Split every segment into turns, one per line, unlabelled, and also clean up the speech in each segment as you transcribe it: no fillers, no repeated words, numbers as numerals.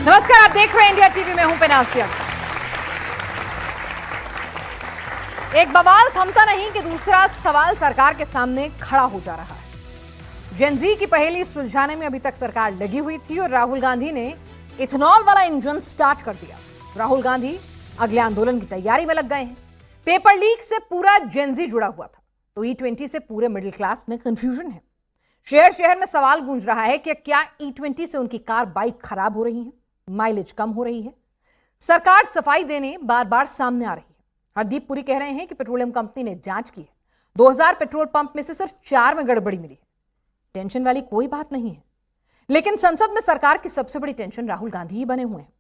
नमस्कार, आप देख रहे हैं इंडिया टीवी में हूं पेनास्तिया। एक बवाल थमता नहीं कि दूसरा सवाल सरकार के सामने खड़ा हो जा रहा है। जेनजी की पहेली सुलझाने में अभी तक सरकार लगी हुई थी और राहुल गांधी ने इथेनॉल वाला इंजन स्टार्ट कर दिया। राहुल गांधी अगले आंदोलन की तैयारी में लग गए हैं। पेपर लीक से पूरा जेनजी जुड़ा हुआ था, तो E20 से पूरे मिडिल क्लास में कंफ्यूजन है। शहर शहर में सवाल गूंज रहा है कि क्या E20 से उनकी कार बाइक खराब हो रही है, माइलेज कम हो रही है। सरकार सफाई देने बार बार सामने आ रही है। हरदीप पुरी कह रहे हैं कि पेट्रोलियम कंपनी ने जांच की है, 2000 पेट्रोल पंप में से सिर्फ 4 में गड़बड़ी मिली है। टेंशन वाली कोई बात नहीं है, लेकिन संसद में सरकार की सबसे बड़ी टेंशन राहुल गांधी ही बने हुए हैं।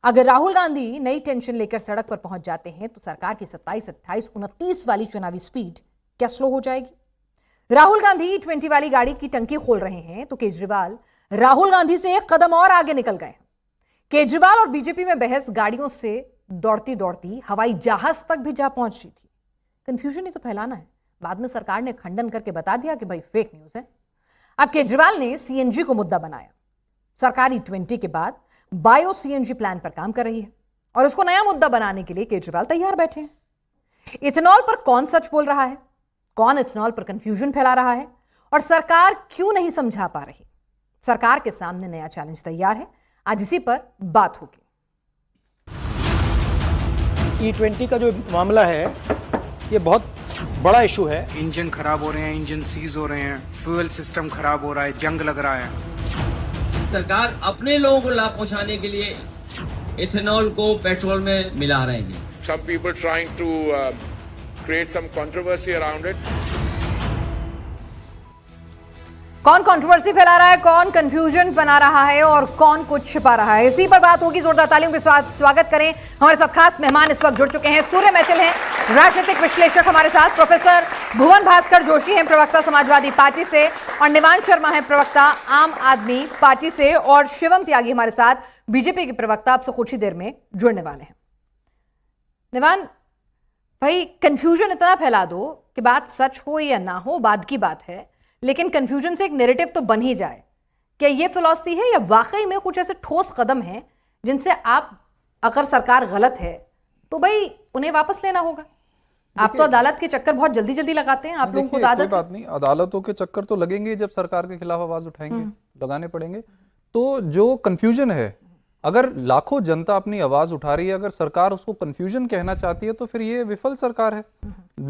अगर राहुल गांधी नई टेंशन लेकर सड़क पर पहुंच जाते हैं तो सरकार की 27, 28, 29 वाली चुनावी स्पीड क्या स्लो हो जाएगी। राहुल गांधी E20 वाली गाड़ी की टंकी खोल रहे हैं तो केजरीवाल राहुल गांधी से एक कदम और आगे निकल गए। केजरीवाल और बीजेपी में बहस गाड़ियों से दौड़ती दौड़ती हवाई जहाज तक भी जा पहुंच रही थी। कंफ्यूजन ही तो फैलाना है। बाद में सरकार ने खंडन करके बता दिया कि भाई फेक न्यूज है। अब केजरीवाल ने CNG को मुद्दा बनाया। सरकार E20 के बाद बायो CNG प्लान पर काम कर रही है और उसको नया मुद्दा बनाने के लिए केजरीवाल तैयार बैठे हैं। इथेनॉल पर कौन सच बोल रहा है, कौन इथेनॉल पर कंफ्यूजन फैला रहा है और सरकार क्यों नहीं समझा पा रही। सरकार के सामने नया चैलेंज तैयार है। आज इसी पर बात होगी।
E20 का जो मामला है ये बहुत बड़ा इशू है।
इंजन खराब हो रहे हैं, इंजन सीज हो रहे हैं, फ्यूल सिस्टम खराब हो रहा है, जंग लग रहा है।
सरकार अपने लोगों को लाभ पहुंचाने के लिए इथेनॉल को पेट्रोल में मिला रहे हैं।
Some people trying to create some controversy around it.
कौन कंट्रोवर्सी फैला रहा है, कौन कंफ्यूजन बना रहा है और कौन कुछ छिपा रहा है, इसी पर बात होगी। जोरदार तालियों के साथ स्वागत करें। हमारे साथ खास मेहमान इस वक्त जुड़ चुके हैं। सूर्य मैथिल हैं, राजनीतिक विश्लेषक हमारे साथ। प्रोफेसर भुवन भास्कर जोशी हैं, प्रवक्ता समाजवादी पार्टी से, और निवान शर्मा है, प्रवक्ता आम आदमी पार्टी से, और शिवम त्यागी हमारे साथ, बीजेपी के प्रवक्ता, आपसे कुछ ही देर में जुड़ने वाले हैं। निवान भाई, कंफ्यूजन इतना फैला दो कि बात सच हो या ना हो बाद की बात है, लेकिन कंफ्यूजन से एक नैरेटिव तो बन ही जाए। क्या ये फिलॉसफी है या वाकई में कुछ ऐसे ठोस कदम हैं जिनसे आप, अगर सरकार गलत है तो भाई उन्हें वापस लेना होगा। आप तो अदालत के चक्कर बहुत जल्दी जल्दी लगाते हैं, आप लोगों को आदत है।
कोई बात नहीं, अदालतों के चक्कर तो लगेंगे जब सरकार के खिलाफ आवाज उठाएंगे, लगाने पड़ेंगे। तो जो कंफ्यूजन है, अगर लाखों जनता अपनी आवाज उठा रही है, अगर सरकार उसको कंफ्यूजन कहना चाहती है तो फिर ये विफल सरकार है।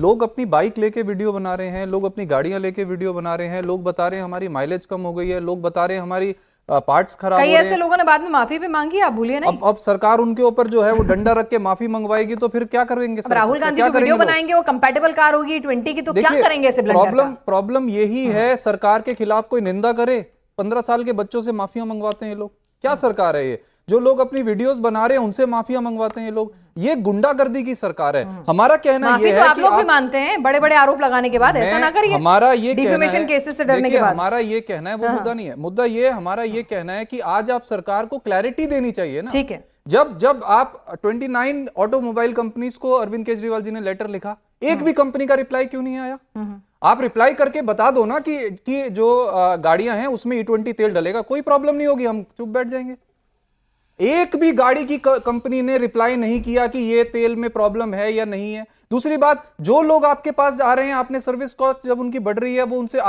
लोग अपनी बाइक लेके वीडियो बना रहे हैं, लोग अपनी गाड़ियां लेके वीडियो बना रहे हैं, लोग बता रहे हैं हमारी माइलेज कम हो गई है, लोग बता रहे हैं हमारी पार्ट्स खराब हो रहे हैं।
ऐसे लोगों ने बाद में माफी भी मांगी, आप भूलिए नहीं।
अब सरकार उनके ऊपर जो है वो डंडा रख के माफी मंगवाएगी तो फिर क्या करेंगे?
राहुल गांधी जो वीडियो बनाएंगे वो कंपैटिबल कार होगी E20 की, तो क्या करेंगे ऐसे ब्लंडर का?
प्रॉब्लम यही है, सरकार के खिलाफ कोई निंदा करे, 15 साल के बच्चों से माफिया मंगवाते हैं ये लोग। क्या सरकार है ये? जो लोग अपनी वीडियोस बना रहे हैं उनसे माफिया मंगवाते हैं ये लोग। ये गुंडागर्दी की सरकार है। हमारा कहना ये है
तो आप लोग भी मानते हैं, बड़े बड़े आरोप लगाने के बाद ऐसा ना करिए।
हमारा ये
डिफेमेशन केसेस से डरने के बाद
हमारा ये कहना है, वो मुद्दा नहीं है। मुद्दा ये, हमारा ये कहना है कि आज आप सरकार को क्लैरिटी देनी चाहिए ना।
ठीक है।
जब आप 29 ऑटोमोबाइल कंपनीज को अरविंद केजरीवाल जी ने लेटर लिखा, एक भी कंपनी का रिप्लाई क्यों नहीं आया? आप रिप्लाई करके बता दो ना कि जो गाड़ियां हैं उसमें E20 तेल डलेगा, कोई प्रॉब्लम नहीं होगी, हम चुप बैठ जाएंगे। एक भी गाड़ी की कंपनी ने रिप्लाई नहीं किया कि ये तेल में प्रॉब्लम है या नहीं है। दूसरी बात, जो लोग आपके पास आ रहे हैं, आपने सर्विस कॉस्ट जब उनकी बढ़ रही है, वो उनसे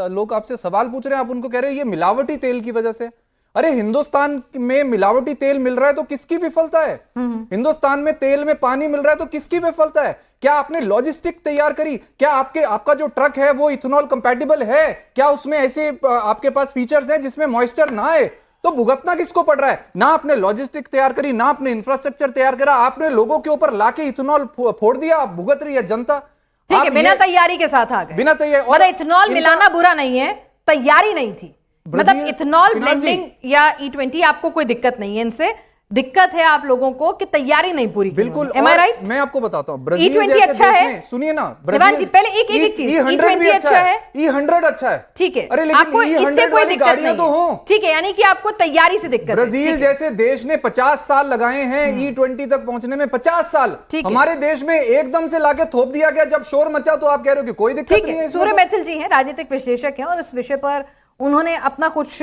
लोग आपसे सवाल पूछ रहे हैं, आप उनको कह रहे हैं ये मिलावटी तेल की वजह से। अरे हिंदुस्तान में मिलावटी तेल मिल रहा है तो किसकी विफलता है? हिंदुस्तान में तेल में पानी मिल रहा है तो किसकी विफलता है? क्या आपने लॉजिस्टिक तैयार करी? क्या आपका जो ट्रक है वो इथेनॉल कंपैटिबल है? क्या उसमें ऐसे आपके पास फीचर्स हैं जिसमें मॉइस्चर ना आए? तो भुगतना किसको पड़ रहा है? ना आपने लॉजिस्टिक तैयार करी, ना आपने इंफ्रास्ट्रक्चर तैयार करा, आपने लोगों के ऊपर लाके इथेनॉल फोड़ दिया। आप भुगत रही है जनता।
ठीक है, बिना तैयारी के साथ आ गए।
बिना तैयारी,
और इथेनॉल मिलाना बुरा नहीं है, तैयारी नहीं थी। मतलब इथेनॉल ब्लेंडिंग या E20 आपको कोई दिक्कत नहीं है इनसे, दिक्कत है आप लोगों को कि तैयारी नहीं पूरी।
बिल्कुल,
Am I right?
मैं आपको बताता हूं,
E20 अच्छा है।
सुनिए ना,
जी पहले एक चीज, E20 अच्छा है,
E100 अच्छा है।
ठीक है,
अरे लेकिन
आपको इससे कोई दिक्कत नहीं
तो हो।
ठीक है, यानी कि आपको तैयारी से दिक्कत है।
ब्राजील जैसे देश ने 50 साल लगाए हैं E20 तक पहुंचने में, 50 साल। हमारे देश में एकदम से लाके थोप दिया गया, जब शोर मचा तो आप कह रहे हो कि कोई दिक्कत नहीं है।
सूर्य मैथिल जी हैं, राजनीतिक विश्लेषक हैं और इस विषय पर उन्होंने अपना कुछ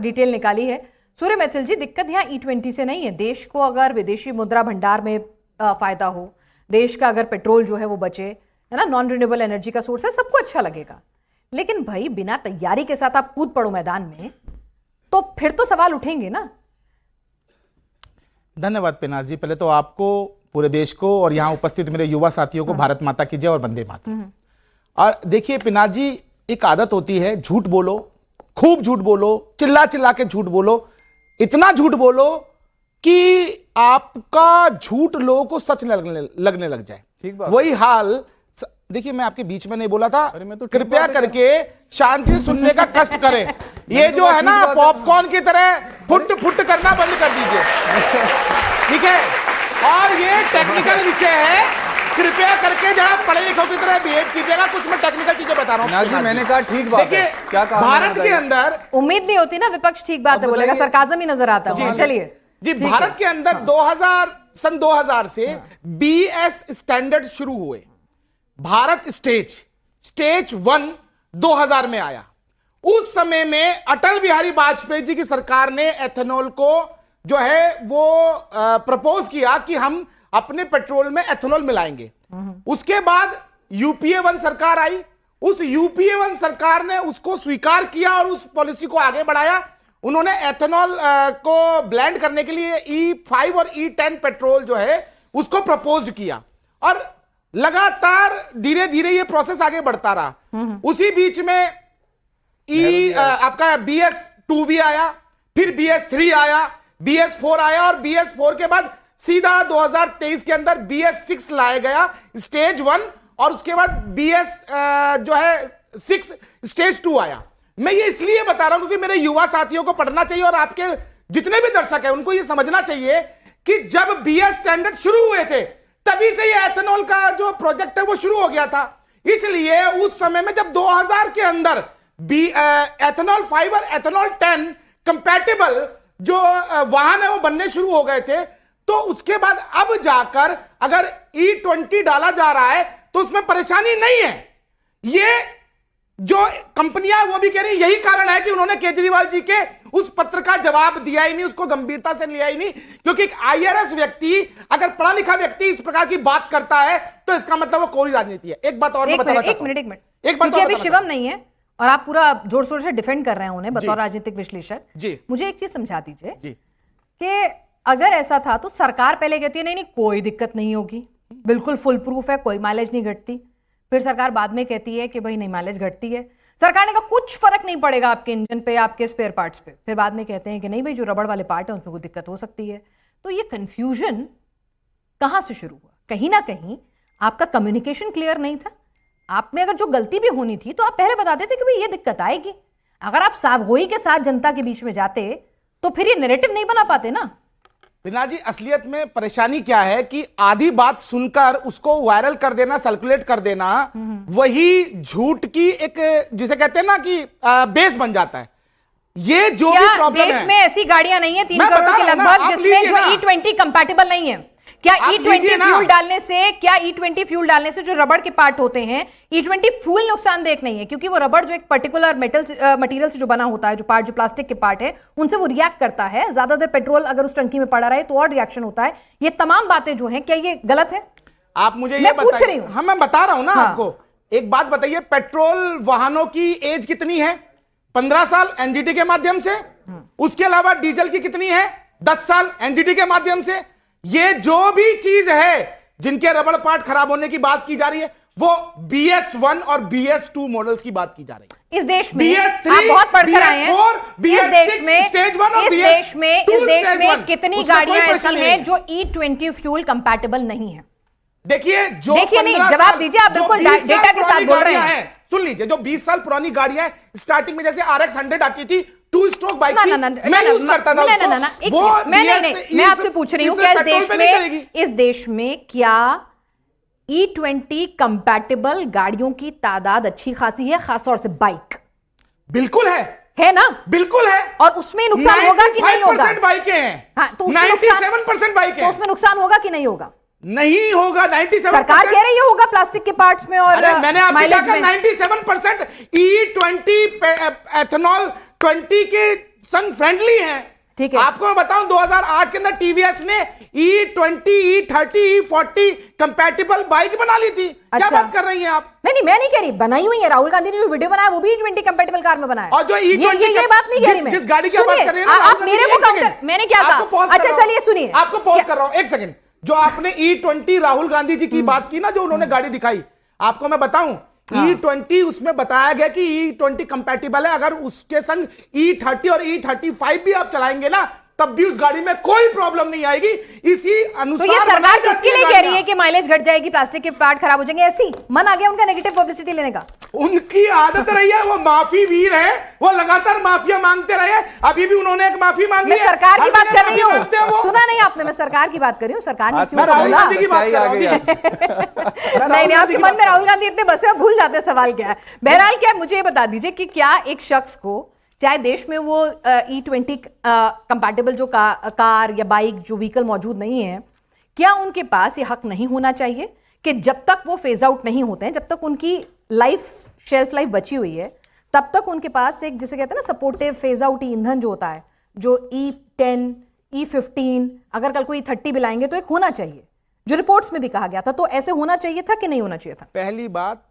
डिटेल निकाली है। सूर्य मैथिल जी, दिक्कत यहाँ E20 से नहीं है। देश को अगर विदेशी मुद्रा भंडार में फायदा हो, देश का अगर पेट्रोल जो है वो बचे, है ना, नॉन रिन्यूएबल एनर्जी का सोर्स है, सबको अच्छा लगेगा। लेकिन भाई बिना तैयारी के साथ आप कूद पड़ो मैदान में, तो फिर तो सवाल उठेंगे ना।
धन्यवाद पिनाज जी। पहले तो आपको, पूरे देश को और यहाँ उपस्थित मेरे युवा साथियों को भारत माता की जय और वंदे मातरम। और देखिए पिनाज जी, एक आदत होती है, झूठ बोलो, खूब झूठ बोलो, चिल्ला चिल्ला के झूठ बोलो, इतना झूठ बोलो कि आपका झूठ लोगों को सच लगने लग जाए।
ठीक बात।
वही हाल, देखिए मैं आपके बीच में नहीं बोला था,
अरे मैं तो ठीक
कृपया
बात है।
करके शांति से सुनने का कष्ट करें। ये जो है ना पॉपकॉर्न की तरह फुट फुट करना बंद कर दीजिए, ठीक है। और ये टेक्निकल विषय है, कृपया करके जरा पढ़े लिखों की तरह बिहेव कीजिएगा। कुछ मैं टेक्निकल चीजें बता रहा
पिनाज जी,
हूँ।
मैंने कहा ठीक बात है।
देखिए,
क्या कहा
भारत
मैंने
के
बताइए।
अंदर
उम्मीद नहीं होती ना विपक्ष ठीक बात है बोलेगा, सरकाजम ही नजर आता है। चलिए
जी,
ठीक
भारत
है।
के अंदर 2000 से BS स्टैंडर्ड शुरू हुए। भारत स्टेज 1 2000 में आया। उस समय में अटल बिहारी वाजपेयी जी की सरकार ने एथेनॉल को जो है वो प्रपोज किया कि हम अपने पेट्रोल में एथेनॉल मिलाएंगे। उसके बाद UPA 1 सरकार आई। उस UPA 1 सरकार ने उसको स्वीकार किया और उस पॉलिसी को आगे बढ़ाया। उन्होंने एथेनॉल को ब्लेंड करने के लिए E5 और E10 पेट्रोल जो है उसको प्रपोज किया और लगातार धीरे धीरे ये प्रोसेस आगे बढ़ता रहा। उसी बीच में आपका BS2 भी आया, फिर BS3 आया, BS4 आया और BS4 के बाद सीधा 2023 के अंदर BS6 लाया गया, स्टेज 1, और उसके बाद BS जो है 6 स्टेज 2 आया। मैं ये इसलिए बता रहा हूं क्योंकि मेरे युवा साथियों को पढ़ना चाहिए और आपके जितने भी दर्शक हैं उनको ये समझना चाहिए कि जब BS स्टैंडर्ड शुरू हुए थे तभी से ये एथेनॉल का जो प्रोजेक्ट है वो शुरू हो गया था। इसलिए उस समय में जब 2000 के अंदर एथेनॉल 5 और एथेनॉल 10 कंपैटिबल जो वाहन है वो बनने शुरू हो गए थे, तो उसके बाद अब जाकर अगर E20 डाला जा रहा है तो उसमें परेशानी नहीं है। ये जो कंपनियां वो भी कह रही, यही कारण है कि उन्होंने केजरीवाल जी के उस पत्र का जवाब दिया ही नहीं, उसको गंभीरता से लिया ही नहीं, क्योंकि एक IRS व्यक्ति, अगर पढ़ा लिखा व्यक्ति इस प्रकार की बात करता है तो इसका मतलब वो कोई राजनीति है। एक बात और मैं बताना चाहता हूं।
एक मिनट, क्योंकि अभी शिवम नहीं है और आप पूरा जोर शोर से डिफेंड कर रहे हैं उन्हें बतौर राजनीतिक विश्लेषक
जी।
मुझे एक चीज समझा दीजिए
जी।
कि अगर ऐसा था तो सरकार पहले कहती है नहीं कोई दिक्कत नहीं होगी, बिल्कुल फुल प्रूफ है, कोई माइलेज नहीं घटती। फिर सरकार बाद में कहती है कि भाई नहीं माइलेज घटती है। सरकार ने कहा कुछ फर्क नहीं पड़ेगा आपके इंजन पे, आपके स्पेयर पार्ट्स पे। फिर बाद में कहते हैं कि नहीं भाई जो रबड़ वाले पार्ट है उसमें कोई दिक्कत हो सकती है। तो ये कंफ्यूजन कहां से शुरू हुआ? कहीं ना कहीं आपका कम्युनिकेशन क्लियर नहीं था। आप में अगर जो गलती भी होनी थी तो आप पहले बता देते कि भाई ये दिक्कत आएगी। अगर आप सावगोई के साथ जनता के बीच में जाते तो फिर ये नैरेटिव नहीं बना पाते ना।
पिनाज जी, असलियत में परेशानी क्या है कि आधी बात सुनकर उसको वायरल कर देना, सर्कुलेट कर देना, वही झूठ की एक, जिसे कहते हैं ना कि बेस बन जाता है। ये जो भी प्रॉब्लम है,
देश में ऐसी गाड़ियां नहीं है 3
मैं
करोड़
बता
के
रहा हूं ना,
लगभग
आप
जिसमें
लीजिए
जो
ना।
E20 कंपैटिबल नहीं है। क्या
आप
E20
लीजिए ना।
फ्यूल डालने से, क्या E20 फ्यूल डालने से जो रबड़ के पार्ट होते हैं, E20 फ्यूल नुकसानदेह नहीं है, क्योंकि वो रबड़ जो एक पर्टिकुलर मटेरियल से जो बना होता है, जो पार्ट जो प्लास्टिक के पार्ट है, उनसे वो रिएक्ट करता है। ज्यादा देर पेट्रोल अगर उस टंकी में पड़ा रहे तो और रिएक्शन होता है। ये तमाम बातें जो हैं, क्या ये गलत है?
आप मुझे ये
मैं पूछ रही
बताइए।
हूं।
हाँ, मैं बता रहा हूं ना
हाँ।
आपको। एक बात बताइए, पेट्रोल वाहनों की एज कितनी है? 15 साल NGT के माध्यम से। उसके अलावा डीजल की कितनी है? 10 साल NGT के माध्यम से। ये जो भी चीज है जिनके रबड़ पार्ट खराब होने की बात की जा रही है, वो BS1 और BS2 मॉडल्स की बात की जा रही है।
इस देश में
BS3,
आप बहुत पढ़कर आए हैं।
BS4,
इस देश में
स्टेज 1 और
इस देश में
BS2
कितनी
उसमें कोई
गाड़ियां ऐसी
परेशानी
हैं
नहीं।
जो E20 फ्यूल कंपैटिबल नहीं है?
देखिए जो
देखिए नहीं,
15
जवाब
साल-
दीजिए, आप
जो
बिल्कुल
20 साल
डेटा के साथ
पुरानी
बोल रहे
गाड़ियां
हैं।
सुन लीजिए, जो 20 साल पुरानी गाड़ियां हैं, स्टार्टिंग में जैसे RX 100 आती थी, 2 स्ट्रोक बाइक थी, मैं यूज करता था उसको। वो
मैं आपसे पूछ रही हूँ क्या इस देश में क्या E20 कंपैटिबल गाड़ियों की तादाद अच्छी खासी है, खासतौर से बाइक?
बिल्कुल
है ना?
बिल्कुल है।
और उसमें नुकसान होगा कि नहीं होगा?
95% बाइकें हैं।
हाँ, तो उसमें
97% बाइकें
तो उसमें नुकसान होगा कि नहीं होगा?
नहीं होगा। 97%
सरकार कह रही है होगा प्लास्टिक के पार्ट्स में और
अरे मैंने आपको
माइलेज
कहा
में।
97% E20 एथेनॉल 20 के संग फ्रेंडली है।
ठीक है।
आपको मैं बताऊं 2008 के अंदर टीवीएस ने E20, E30, E40 compatible bike बना ली थी।
अच्छा।
क्या बात कर रही हैं आप?
नहीं, मैं नहीं कह रही, बनाई हुई है। राहुल गांधी ने जो वीडियो बनाया वो भी E20 कंपैटिबल कार में बनाया।
और जो E20
ये बात नहीं कह रही मैं।
जिस गाड़ी की बात कर रहे हैं ना,
आप मेरे को काउंटर, मैंने क्या कहा? अच्छा चलिए सुनिए,
आपको पॉज कर रहा हूं, एक सेकंड। जो आपने E20 राहुल गांधी जी की बात की ना, जो उन्होंने गाड़ी दिखाई, आपको मैं बताऊं E20 उसमें बताया गया कि E20 कंपैटिबल है। अगर उसके संग E30 और E35 भी आप चलाएंगे ना, तब भी उस गाड़ी में कोई प्रॉब्लम नहीं आएगी। इसी अनुसार
तो ये सरकार
बनाई जाती
किसके लिए कह रही है कि माइलेज घट जाएगी, प्लास्टिक के पार्ट खराब हो जाएंगे? ऐसी मन आ गया उनका नेगेटिव पब्लिसिटी लेने का।
उनकी आदत रही है, वो माफी वीर है, वो लगातार माफिया मांगते रहे। अभी भी उन्होंने एक माफी मांगी
मैं
है।
सरकार की बात कर रही हूँ,
हूँ
सुना नहीं आपने? मैं सरकार की बात कर रही हूँ, सरकार ने क्यों
मैं राहुल
बोला?
गांधी की बात कर रहा हूँ जी।
नहीं, आपके मन में राहुल गांधी इतने बसे हुए, भूल जाते हैं सवाल क्या है। बहरहाल क्या, मुझे ये बता दीजिए कि क्या एक शख्स को, चाहे देश में वो E20 कंपैटिबल जो कार या बाइक जो व्हीकल मौजूद नहीं है, क्या उनके पास ये हक नहीं होना चाहिए कि जब तक वो फेज आउट नहीं होते हैं, जब तक उनकी शेल्फ लाइफ बची हुई है, तब तक उनके पास एक, जिसे कहते हैं ना सपोर्टिव फेज आउट ईंधन जो होता है, जो E10, E15, अगर कल को E30 भी लाएंगे तो एक होना चाहिए, जो रिपोर्ट्स में भी कहा गया था। तो ऐसे होना चाहिए था कि नहीं होना चाहिए था?
पहली बात,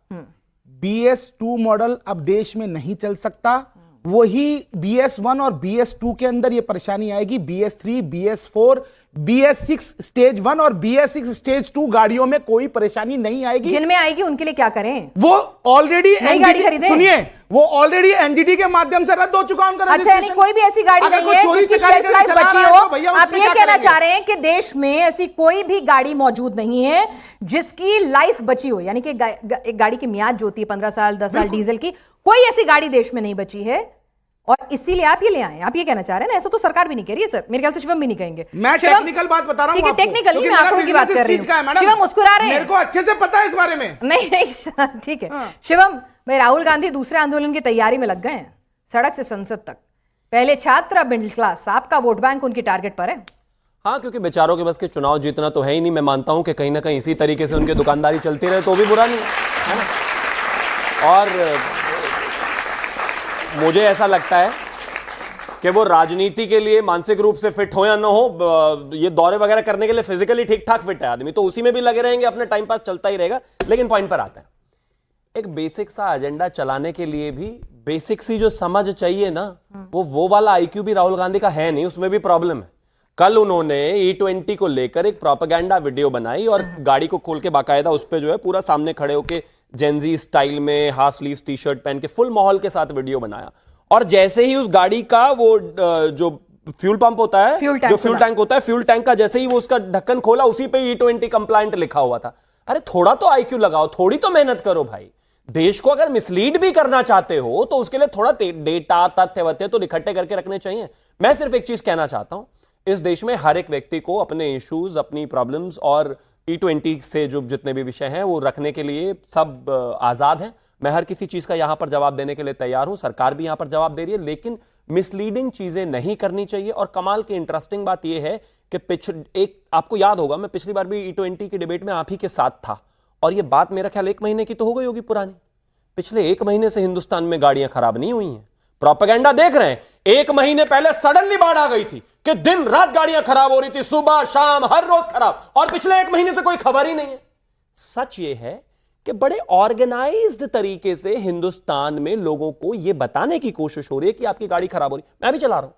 BS2 मॉडल अब देश में नहीं चल सकता। वही BS1 और BS2 के अंदर ये परेशानी आएगी। BS3, BS4, BS6 स्टेज 1 और BS6 स्टेज 2 गाड़ियों में कोई परेशानी नहीं आएगी।
जिनमें आएगी उनके लिए क्या करें?
वो ऑलरेडी
नई गाड़ी खरीदें।
सुनिए, वो ऑलरेडी NGT के माध्यम से रद्द हो चुका उनका।
अच्छा, यानी कोई भी ऐसी गाड़ी नहीं है जिसकी शेल्फ लाइफ बची हो। आप ये कहना चाह रहे हैं कि देश में ऐसी कोई भी गाड़ी मौजूद नहीं है जिसकी लाइफ बची हो, यानी कि एक गाड़ी की मियाद जो होती है 15 साल 10 साल डीजल की, कोई ऐसी गाड़ी देश में नहीं बची है और इसीलिए आप ये ले आए। आप ये कहना चाह रहे हैं ना? ऐसा तो सरकार भी नहीं कह रही है सर, मेरे ख्याल से शिवम भी नहीं कहेंगे।
मैं टेक्निकल बात बता रहा हूं।
ठीक है, टेक्निकल नहीं, मैं आंकड़ों की बात कर रही हूं। शिवम मुस्कुरा रहे हैं,
मेरे को अच्छे से पता है इस बारे में।
नहीं ठीक है। शिवम भाई, राहुल गांधी दूसरे आंदोलन की तैयारी में लग गए हैं, सड़क से संसद तक। पहले छात्र, अब मिडिल क्लास, आपका वोट बैंक उनकी टारगेट पर है।
हाँ, क्योंकि बेचारों के बस के चुनाव जीतना तो है ही नहीं। मैं मानता हूं कि कहीं ना कहीं इसी तरीके से उनकी दुकानदारी चलती रहे तो भी बुरा नहीं है ना। और मुझे ऐसा लगता है कि वो राजनीति के लिए मानसिक रूप से फिट हो या ना हो, ये दौरे वगैरह करने के लिए फिजिकली ठीक ठाक फिट है आदमी, तो उसी में भी लगे रहेंगे, अपने टाइम पास चलता ही रहेगा। लेकिन पॉइंट पर आता है, एक बेसिक सा एजेंडा चलाने के लिए भी बेसिक सी जो समझ चाहिए ना, वो वाला IQ भी राहुल गांधी का है नहीं, उसमें भी प्रॉब्लम है। कल उन्होंने E20 को लेकर एक प्रोपेगेंडा वीडियो बनाई और गाड़ी को खोल के बाकायदा उस पर जो है पूरा सामने खड़े होके जेनजी स्टाइल में हाफ स्लीव्स टी-शर्ट पहन के फुल माहौल के साथ वीडियो बनाया। और जैसे ही उस गाड़ी का वो जो फ्यूल पंप होता है, जो फ्यूल टैंक होता है, फ्यूल टैंक का जैसे ही वो उसका ढक्कन खोला, उसी पे E20 कंप्लायंट लिखा हुआ था। अरे थोड़ा तो IQ लगाओ, थोड़ी तो मेहनत करो भाई। देश को अगर मिसलीड भी करना चाहते हो तो उसके लिए थोड़ा डेटा, तथ्य वथ्य तो इकट्ठे करके रखने चाहिए। मैं सिर्फ एक चीज कहना चाहता हूं, इस देश में हर एक व्यक्ति को अपने इश्यूज, अपनी प्रॉब्लम्स और E20 से जो जितने भी विषय हैं वो रखने के लिए सब आजाद हैं। मैं हर किसी चीज का यहां पर जवाब देने के लिए तैयार हूं, सरकार भी यहां पर जवाब दे रही है, लेकिन मिसलीडिंग चीजें नहीं करनी चाहिए। और कमाल की इंटरेस्टिंग बात यह है कि आपको याद होगा, मैं पिछली बार भी E20 की डिबेट में आप ही के साथ था और यह बात मेरा ख्याल 1 महीने की तो हो गई होगी पुरानी। पिछले 1 महीने से हिंदुस्तान में गाड़ियां खराब नहीं हुई हैं। प्रोपेगेंडा देख रहे हैं, 1 महीने पहले सडनली बाढ़ आ गई थी कि दिन रात गाड़ियां खराब हो रही थी, सुबह शाम हर रोज खराब, और पिछले 1 महीने से कोई खबर ही नहीं है। सच यह है कि बड़े ऑर्गेनाइज्ड तरीके से हिंदुस्तान में लोगों को यह बताने की कोशिश हो रही है कि आपकी गाड़ी खराब हो रही है। मैं भी चला रहा हूं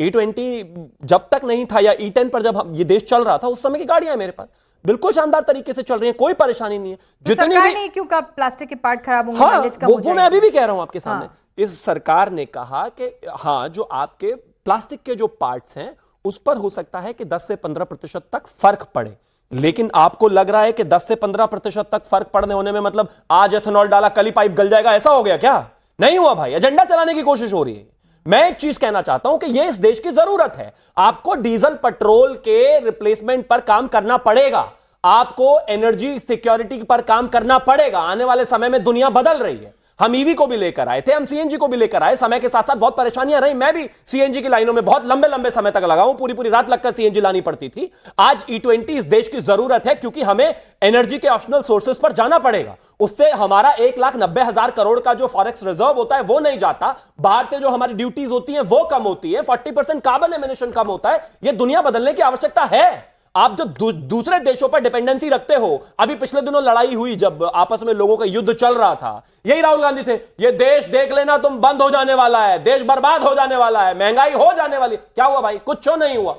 E20, जब तक नहीं था, या E10 पर जब ये देश चल रहा था, उस समय की गाड़ियां मेरे पास बिल्कुल शानदार तरीके से चल रही हैं, कोई परेशानी नहीं है।
तो सरकार ने क्यों कहा प्लास्टिक के पार्ट खराब होंगे, माइलेज कम हो जाएगा?
वो मैं अभी भी कह रहा हूं आपके सामने। इस सरकार ने कहा कि हाँ, जो आपके प्लास्टिक के जो पार्ट्स हैं उस पर हो सकता है कि 10 से 15% तक फर्क पड़े, लेकिन आपको लग रहा है कि 10 से 15% तक फर्क पड़ने होने में मतलब आज एथेनॉल डाला कल ही पाइप गल जाएगा, ऐसा हो गया क्या? नहीं हुआ भाई, एजेंडा चलाने की कोशिश हो रही है। मैं एक चीज कहना चाहता हूं कि यह इस देश की जरूरत है। आपको डीजल पेट्रोल के रिप्लेसमेंट पर काम करना पड़ेगा, आपको एनर्जी सिक्योरिटी पर काम करना पड़ेगा। आने वाले समय में दुनिया बदल रही है, हम ईवी को भी लेकर आए थे, हम सीएनजी को भी लेकर आए। समय के साथ साथ बहुत परेशानियां रही, मैं भी सीएनजी की लाइनों में बहुत लंबे लंबे समय तक लगा हूं, पूरी पूरी रात लगकर सीएनजी लानी पड़ती थी। आज E20 इस देश की जरूरत है, क्योंकि हमें एनर्जी के ऑप्शनल सोर्सेज पर जाना पड़ेगा। उससे हमारा 1,90,000 करोड़ का जो फॉरेक्स रिजर्व होता है वो नहीं जाता, बाहर से जो हमारी ड्यूटीज होती हैं वो कम होती है, 40% कार्बन एमिशन कम होता है। यह दुनिया बदलने की आवश्यकता है। आप जो दूसरे देशों पर डिपेंडेंसी रखते हो, अभी पिछले दिनों लड़ाई हुई जब आपस में लोगों का युद्ध चल रहा था, यही राहुल गांधी थे, ये देश देख लेना तुम बंद हो जाने वाला है, देश बर्बाद हो जाने वाला है, महंगाई हो जाने वाली। क्या हुआ भाई? कुछ नहीं हुआ।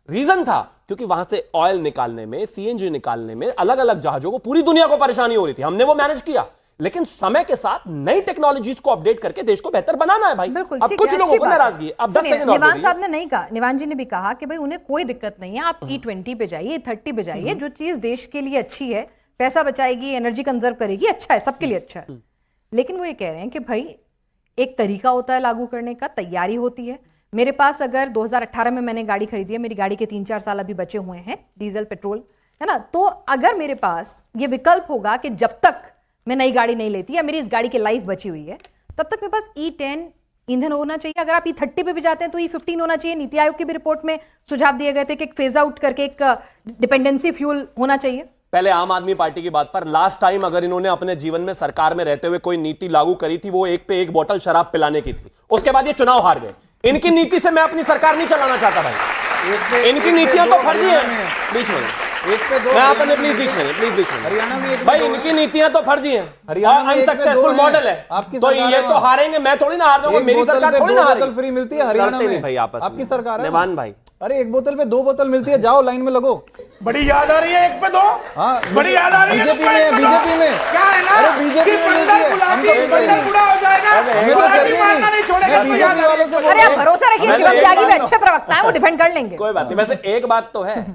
रीजन था क्योंकि वहां से ऑयल निकालने में, सीएनजी निकालने में अलग अलग जहाजों को पूरी दुनिया को परेशानी हो रही थी, हमने वो मैनेज किया। लेकिन समय के साथ नई टेक्नोलॉजीज को अपडेट करके देश को बेहतर बनाना है भाई।
बिल्कुल,
अब
ठीक
कुछ
है,
लोगों
अच्छी
को
बात
नाराजगी है। अब 10 सेकंड और
निवान
दे
साहब ने नहीं कहा, निवान जी ने भी कहा कि भाई उन्हें कोई दिक्कत नहीं है, आप E20 पे जाइए, E30 पे जाइए, जो चीज देश के लिए अच्छी है, पैसा बचाएगी, एनर्जी कंजर्व करेगी, अच्छा है, सबके लिए अच्छा है। लेकिन वो ये कह रहे हैं कि भाई एक तरीका होता है लागू करने का, तैयारी होती है। मेरे पास अगर 2018 में मैंने गाड़ी खरीदी है, मेरी गाड़ी के 3-4 साल अभी बचे हुए हैं, डीजल पेट्रोल है ना, तो अगर मेरे पास ये विकल्प होगा कि जब तक मैं नई गाड़ी नहीं लेती या मेरी इस गाड़ी की लाइफ बची हुई है, तब तक मेरे पास E10 ईंधन होना चाहिए। अगर आप E30 पे भी जाते हैं तो E15 होना चाहिए। नीति आयोग की भी रिपोर्ट में सुझाव दिए गए थे कि एक फेज आउट करके एक डिपेंडेंसी फ्यूल होना चाहिए।
पहले आम आदमी पार्टी की बात पर, लास्ट टाइम अगर इन्होंने अपने जीवन में सरकार में रहते हुए कोई नीति लागू करी थी, वो 1 पे 1 बोतल शराब पिलाने की थी। उसके बाद ये चुनाव हार गए। इनकी नीति से मैं अपनी सरकार नहीं चलाना चाहता भाई। इनकी नीतियां तो फर्जी हैं। बीच में
1 पे 2
मैं आपने प्लीज बीच में
हरियाणा में 1 पे
भाई
2
इनकी नीतियां तो फर्जी हैं,
हरियाणा में 1 पे 2
अनसक्सेसफुल
है।
मॉडल है।
आपकी
तो
सरकार
ये
है
तो
वहाँ।
हारेंगे, मैं थोड़ी ना हार जाऊंगा,
एक
मेरी
बोतल
सरकार
पे
थोड़ी
2
ना
बोतल
हारेगी।
फ्री मिलती है हरियाणा
लड़ते
में।
नहीं भाई आपस में।
आपकी सरकार है
निवान भाई,
अरे 1 बोतल पे 2 बोतल मिलती है, जाओ लाइन में लगो।
बड़ी याद आ रही है 1 पे 2।
हाँ,
बड़ी याद आ रही है
बीजेपी में, बीजेपी में
क्या है ना,
अरे बीजेपी
कि
में
बंदर
मिलती है,
गुलाबी,
हम तो
बंदर बूढ़ा हो जाएगा,
हमें तो
गुलाबी
चाहिए
मारना नहीं छोड़ेगा,
नहीं।
तो याद आ रही है।
अरे आप भरोसा रखिए,
मैंने
शिवम
एक
त्यागी भी
बात-
अच्छे प्रवक्ता है, वो डिफेंड कर लेंगे।
कोई बात नहीं। वैसे एक बात तो है,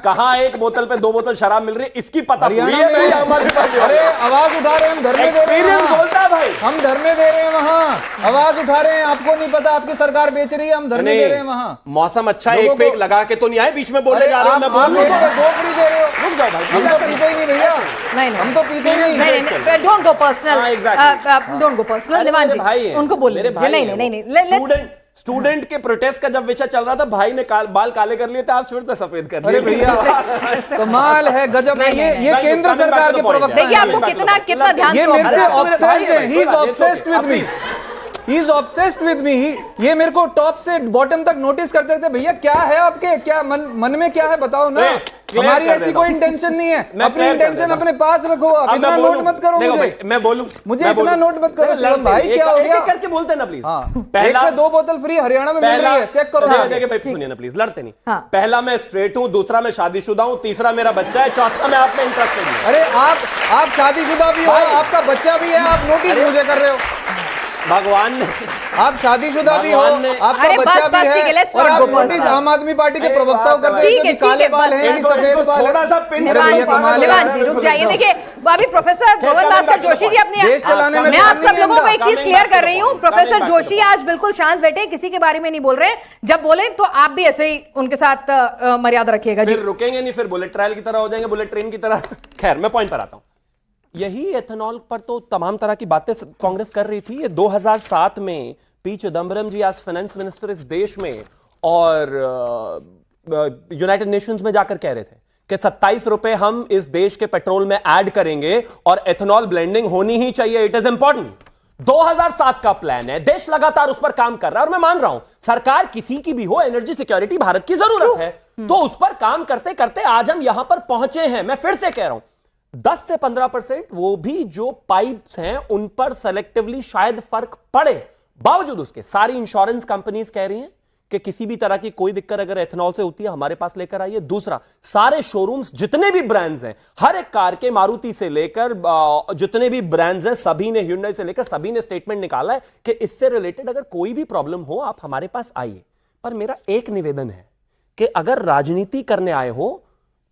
कहां 1 बोतल पे 2 बोतल शराब मिल रही है, इसकी पता हुई
हरियाणा
है
में।
भाई हमारे पास।
अरे आवाज उठा रहे हैं, हम धरने दे रहे हैं
एक्सपीरियंस
वहाँ।
बोलता है भाई।
हम धरने दे रहे हैं वहाँ, आवाज उठा रहे हैं। आपको नहीं पता आपकी सरकार बेच रही है, हम धरने दे रहे हैं वहाँ।
मौसम अच्छा,
लोगों
1 पे 1
को-
लगा के तो नहीं आए, बीच में बोले
अरे
जा रहे हो, मैं
आप
बोल
1 पे 2 फ्री दे रहे हो।
रुक जाओ भाई।
हम तो पीते ही नहीं भैया,
नहीं
हम तो पीते ही नहीं।
नहीं, डोंट गो पर्सनल,
हाँ, exactly.
Don't go personal.
अरे
निवान
मेरे भाई
जी
हैं,
उनको बोल
मेरे
लीजिए।
भाई
नहीं
हैं
नहीं
वो।
नहीं, let's-
स्टूडेंट के प्रोटेस्ट का जब विषय चल रहा था, भाई ने बाल काले कर लिए थे, आज फिर से सफेद कर लिए।
अरे भैया कमाल है, गजब है। ये केंद्र सरकार के प्रवक्ता
देखिए
हैं।
आपको कितना ध्यान
ये
से
मेरे से
observe-
ऑब्सेस्ड है, he is obsessed with me, he is obsessed with me. ये मेरे को टॉप से बॉटम तक नोटिस करते रहते, भैया क्या है आपके, क्या मन में क्या है बताओ ना।
clear
हमारी
कर
ऐसी
देता
कोई
हूं।
इंटेंशन नहीं है,
मैं
अपनी
clear कर
इंटेंशन
देता हूं।
अपने पास रखो। आप
अब
इतना
मैं
नोट
बोलूं,
मत करो
देखो
मुझे,
भाई, मैं बोलूं,
मुझे
मैं
इतना
बोलूं।
नोट मत करो
देखो,
शिवम
लड़ते
भाई,
नहीं,
क्या हो
एक
गया?
एक करके बोलते हैं ना प्लीज।
हाँ,
पहला
1 पे 2 बोतल फ्री हरियाणा में मिल रही है, चेक करो।
देखिए भाई सुनिए ना प्लीज, लड़ते नहीं।
हाँ।
पहला मैं स्ट्रेट हूं, दूसरा मैं शादीशुदा हूं, तीसरा मेरा बच्चा है, चौथा मैं आप में इंटरेस्टेड हूं।
अरे आप शादीशुदा भी हो,
भाई।
आपका बच्चा भी है, आप नोटिस मुझे कर रहे हो।
भगवान ने
आप शादीशुदा भी हो,
भगवान ने-
आपका
अरे
बच्चा
बस,
भी
ठीक है,
है,
let's
और
not
आप
go
नोटिस
personal।
आम आदमी पार्टी के
एक
प्रवक्ता
बात है
करते
भाई।
हैं,
ठीक है,
कभी काले
ठीक है,
बाल
बस,
हैं, कभी
इनको-
सफेद
इनको
बाल
थोड़ा सा
हैं।
पिन
अरे
निवान
भैया कमाल है।
निवान जी रुक जाइए। देखिए अभी प्रोफेसर गोविंद भास्कर जोशी जी अपने
देश चलाने में
मैं
ध्यान
आप
नहीं
सब
है
लोगों को
इनका।
एक चीज
Coming
क्लियर
back to
कर रही
the
हूँ,
point,
professor
coming back to
Joshi
the
आज बिल्कुल शांत बैठे, किसी के बारे में नहीं बोल रहे हैं। जब बोले तो आप भी ऐसे ही उनके साथ मर्यादा रखिएगा जी।
फिर रुकेंगे नहीं, फिर बुलेट ट्रायल की तरह हो जाएंगे, बुलेट ट्रेन की तरह। खैर मैं पॉइंट पर आता हूं। यही एथेनॉल पर तो तमाम तरह की बातें कांग्रेस कर रही थी। ये 2007 में पी चिदम्बरम जी आज फाइनेंस मिनिस्टर इस देश में और यूनाइटेड नेशंस में जाकर कह रहे थे कि 27 रुपए हम इस देश के पेट्रोल में ऐड करेंगे और एथेनॉल ब्लेंडिंग होनी ही चाहिए, इट इज इंपॉर्टेंट। 2007 का प्लान है, देश लगातार उस पर काम कर रहा है और मैं मान रहा हूं सरकार किसी की भी हो, एनर्जी सिक्योरिटी भारत की जरूरत है, तो उस पर काम करते करते आज हम यहां पर पहुंचे हैं। मैं फिर से कह रहा हूं 10 से 15% वो भी जो पाइप्स हैं उन पर सेलेक्टिवली शायद फर्क पड़े, बावजूद उसके सारी इंश्योरेंस कंपनीज कह रही हैं कि किसी भी तरह की कोई दिक्कत अगर एथेनॉल से होती है हमारे पास लेकर आइए। दूसरा, सारे शोरूम्स जितने भी ब्रांड्स हैं, हर एक कार के, मारुति से लेकर जितने भी ब्रांड्स हैं सभी ने, Hyundai से लेकर सभी ने स्टेटमेंट निकाला है कि इससे रिलेटेड अगर कोई भी प्रॉब्लम हो आप हमारे पास आइए। पर मेरा एक निवेदन है कि अगर राजनीति करने आए हो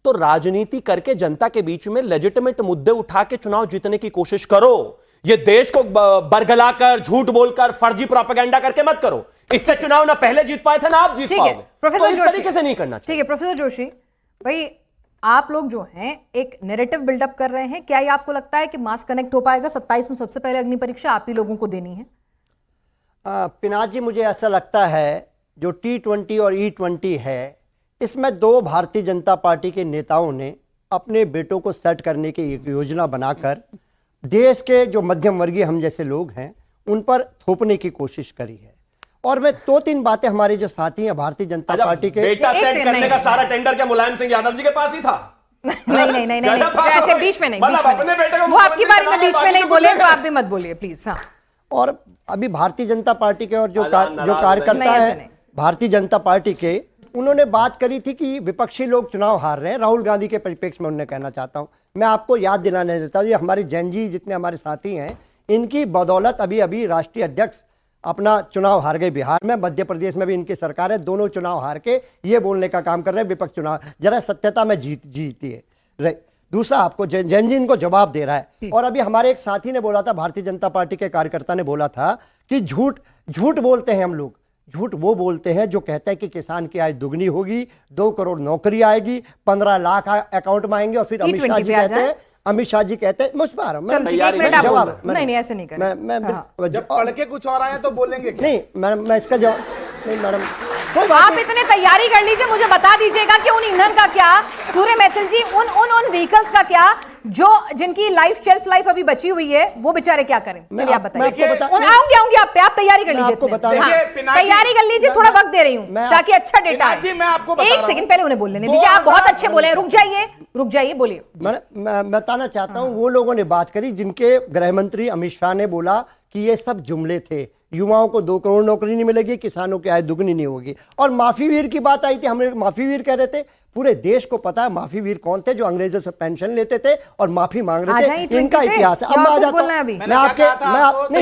तो राजनीति करके जनता के बीच में लेजिटिमेट मुद्दे उठा के चुनाव जीतने की कोशिश करो। ये देश को बरगलाकर, झूठ बोलकर, फर्जी प्रोपेगेंडा करके मत करो। इससे चुनाव ना पहले जीत पाए थे ना आप जीत
ठीक है
पाओगे।
प्रोफेसर
तो इस
जोशी,
तरीके से नहीं करना चाहिए।
ठीक है प्रोफेसर जोशी भाई, आप लोग जो हैं एक नैरेटिव बिल्डअप कर रहे हैं, क्या ये आपको लगता है कि मास कनेक्ट हो पाएगा? 27 में सबसे पहले अग्नि परीक्षा आप ही लोगों को देनी है।
पिनाक जी, मुझे ऐसा लगता है जो T20 और E20 है, इसमें दो भारतीय जनता पार्टी के नेताओं ने अपने बेटों को सेट करने की एक योजना बनाकर देश के जो मध्यम वर्गीय हम जैसे लोग हैं उन पर थोपने की कोशिश करी है। और मैं 2-3 बातें हमारे जो साथी हैं भारतीय जनता पार्टी के,
बेटा सेट करने का सारा टेंडर क्या मुलायम सिंह यादव जी के पास ही था?
नहीं, ऐसे बीच में नहीं,
मतलब अपने बेटे को
वो आपकी बारी में बीच में नहीं बोले तो आप भी मत बोलिए प्लीज। हाँ,
और अभी भारतीय जनता पार्टी के और जो कार्यकर्ता है भारतीय जनता पार्टी के, उन्होंने बात करी थी कि विपक्षी लोग चुनाव हार रहे हैं। राहुल गांधी के परिप्रेक्ष्य में उन्होंने कहना चाहता हूं, मैं आपको याद दिलाने देता हूं, ये हमारे जैन जी जितने हमारे साथी हैं, इनकी बदौलत अभी राष्ट्रीय अध्यक्ष अपना चुनाव हार गए बिहार में, मध्य प्रदेश में भी इनकी सरकार है, दोनों चुनाव हार के ये बोलने का काम कर रहे हैं विपक्ष चुनाव जरा सत्यता में जीती है। दूसरा, आपको जैन जी इनको जवाब दे रहा है। और अभी हमारे एक साथी ने बोला था, भारतीय जनता पार्टी के कार्यकर्ता ने बोला था कि झूठ बोलते हैं हम लोग। झूठ वो बोलते हैं जो कहते हैं कि किसान की आय दुगनी होगी, 2 करोड़ नौकरी आएगी, 15 लाख अकाउंट में आएंगे। और फिर अमित शाह जी कहते हैं, मुझ पर जवाब
नहीं ऐसे नहीं करें।
मैं जब पढ़ के कुछ और आया तो बोलेंगे
नहीं मैडम, मैं इसका जवाब नहीं मैडम।
आप इतने तैयारी कर लीजिए, मुझे बता दीजिएगा कि उन ईंधन का क्या, सूर्य मैथिल जी, उन व्हीकल्स का क्या जो जिनकी शेल्फ लाइफ अभी बची हुई है, वो बेचारे क्या करें? चलिए आप बताइए। आऊंगी आप पे, आप तैयारी कर लीजिए, तैयारी कर लीजिए, थोड़ा वक्त दे रही हूँ ताकि अच्छा डेटा है।
मैं आपको
एक सेकंड पहले उन्हें बोलने दीजिए, आप बहुत अच्छे बोले, रुक जाइए, बोलिए।
मैं बताना चाहता हूँ, वो लोगों ने बात करी जिनके गृह मंत्री अमित शाह ने बोला कि ये सब जुमले थे, युवाओं को 2 करोड़ नौकरी नहीं मिलेगी, किसानों की आय दुगनी नहीं होगी। और माफी वीर की बात आई थी, हम माफी वीर कह रहे थे, पूरे देश को पता है माफी वीर कौन थे, जो अंग्रेजों से पेंशन लेते थे और माफी मांग रहे थे। इनका इतिहास है। अब मैं आ जाता हूं,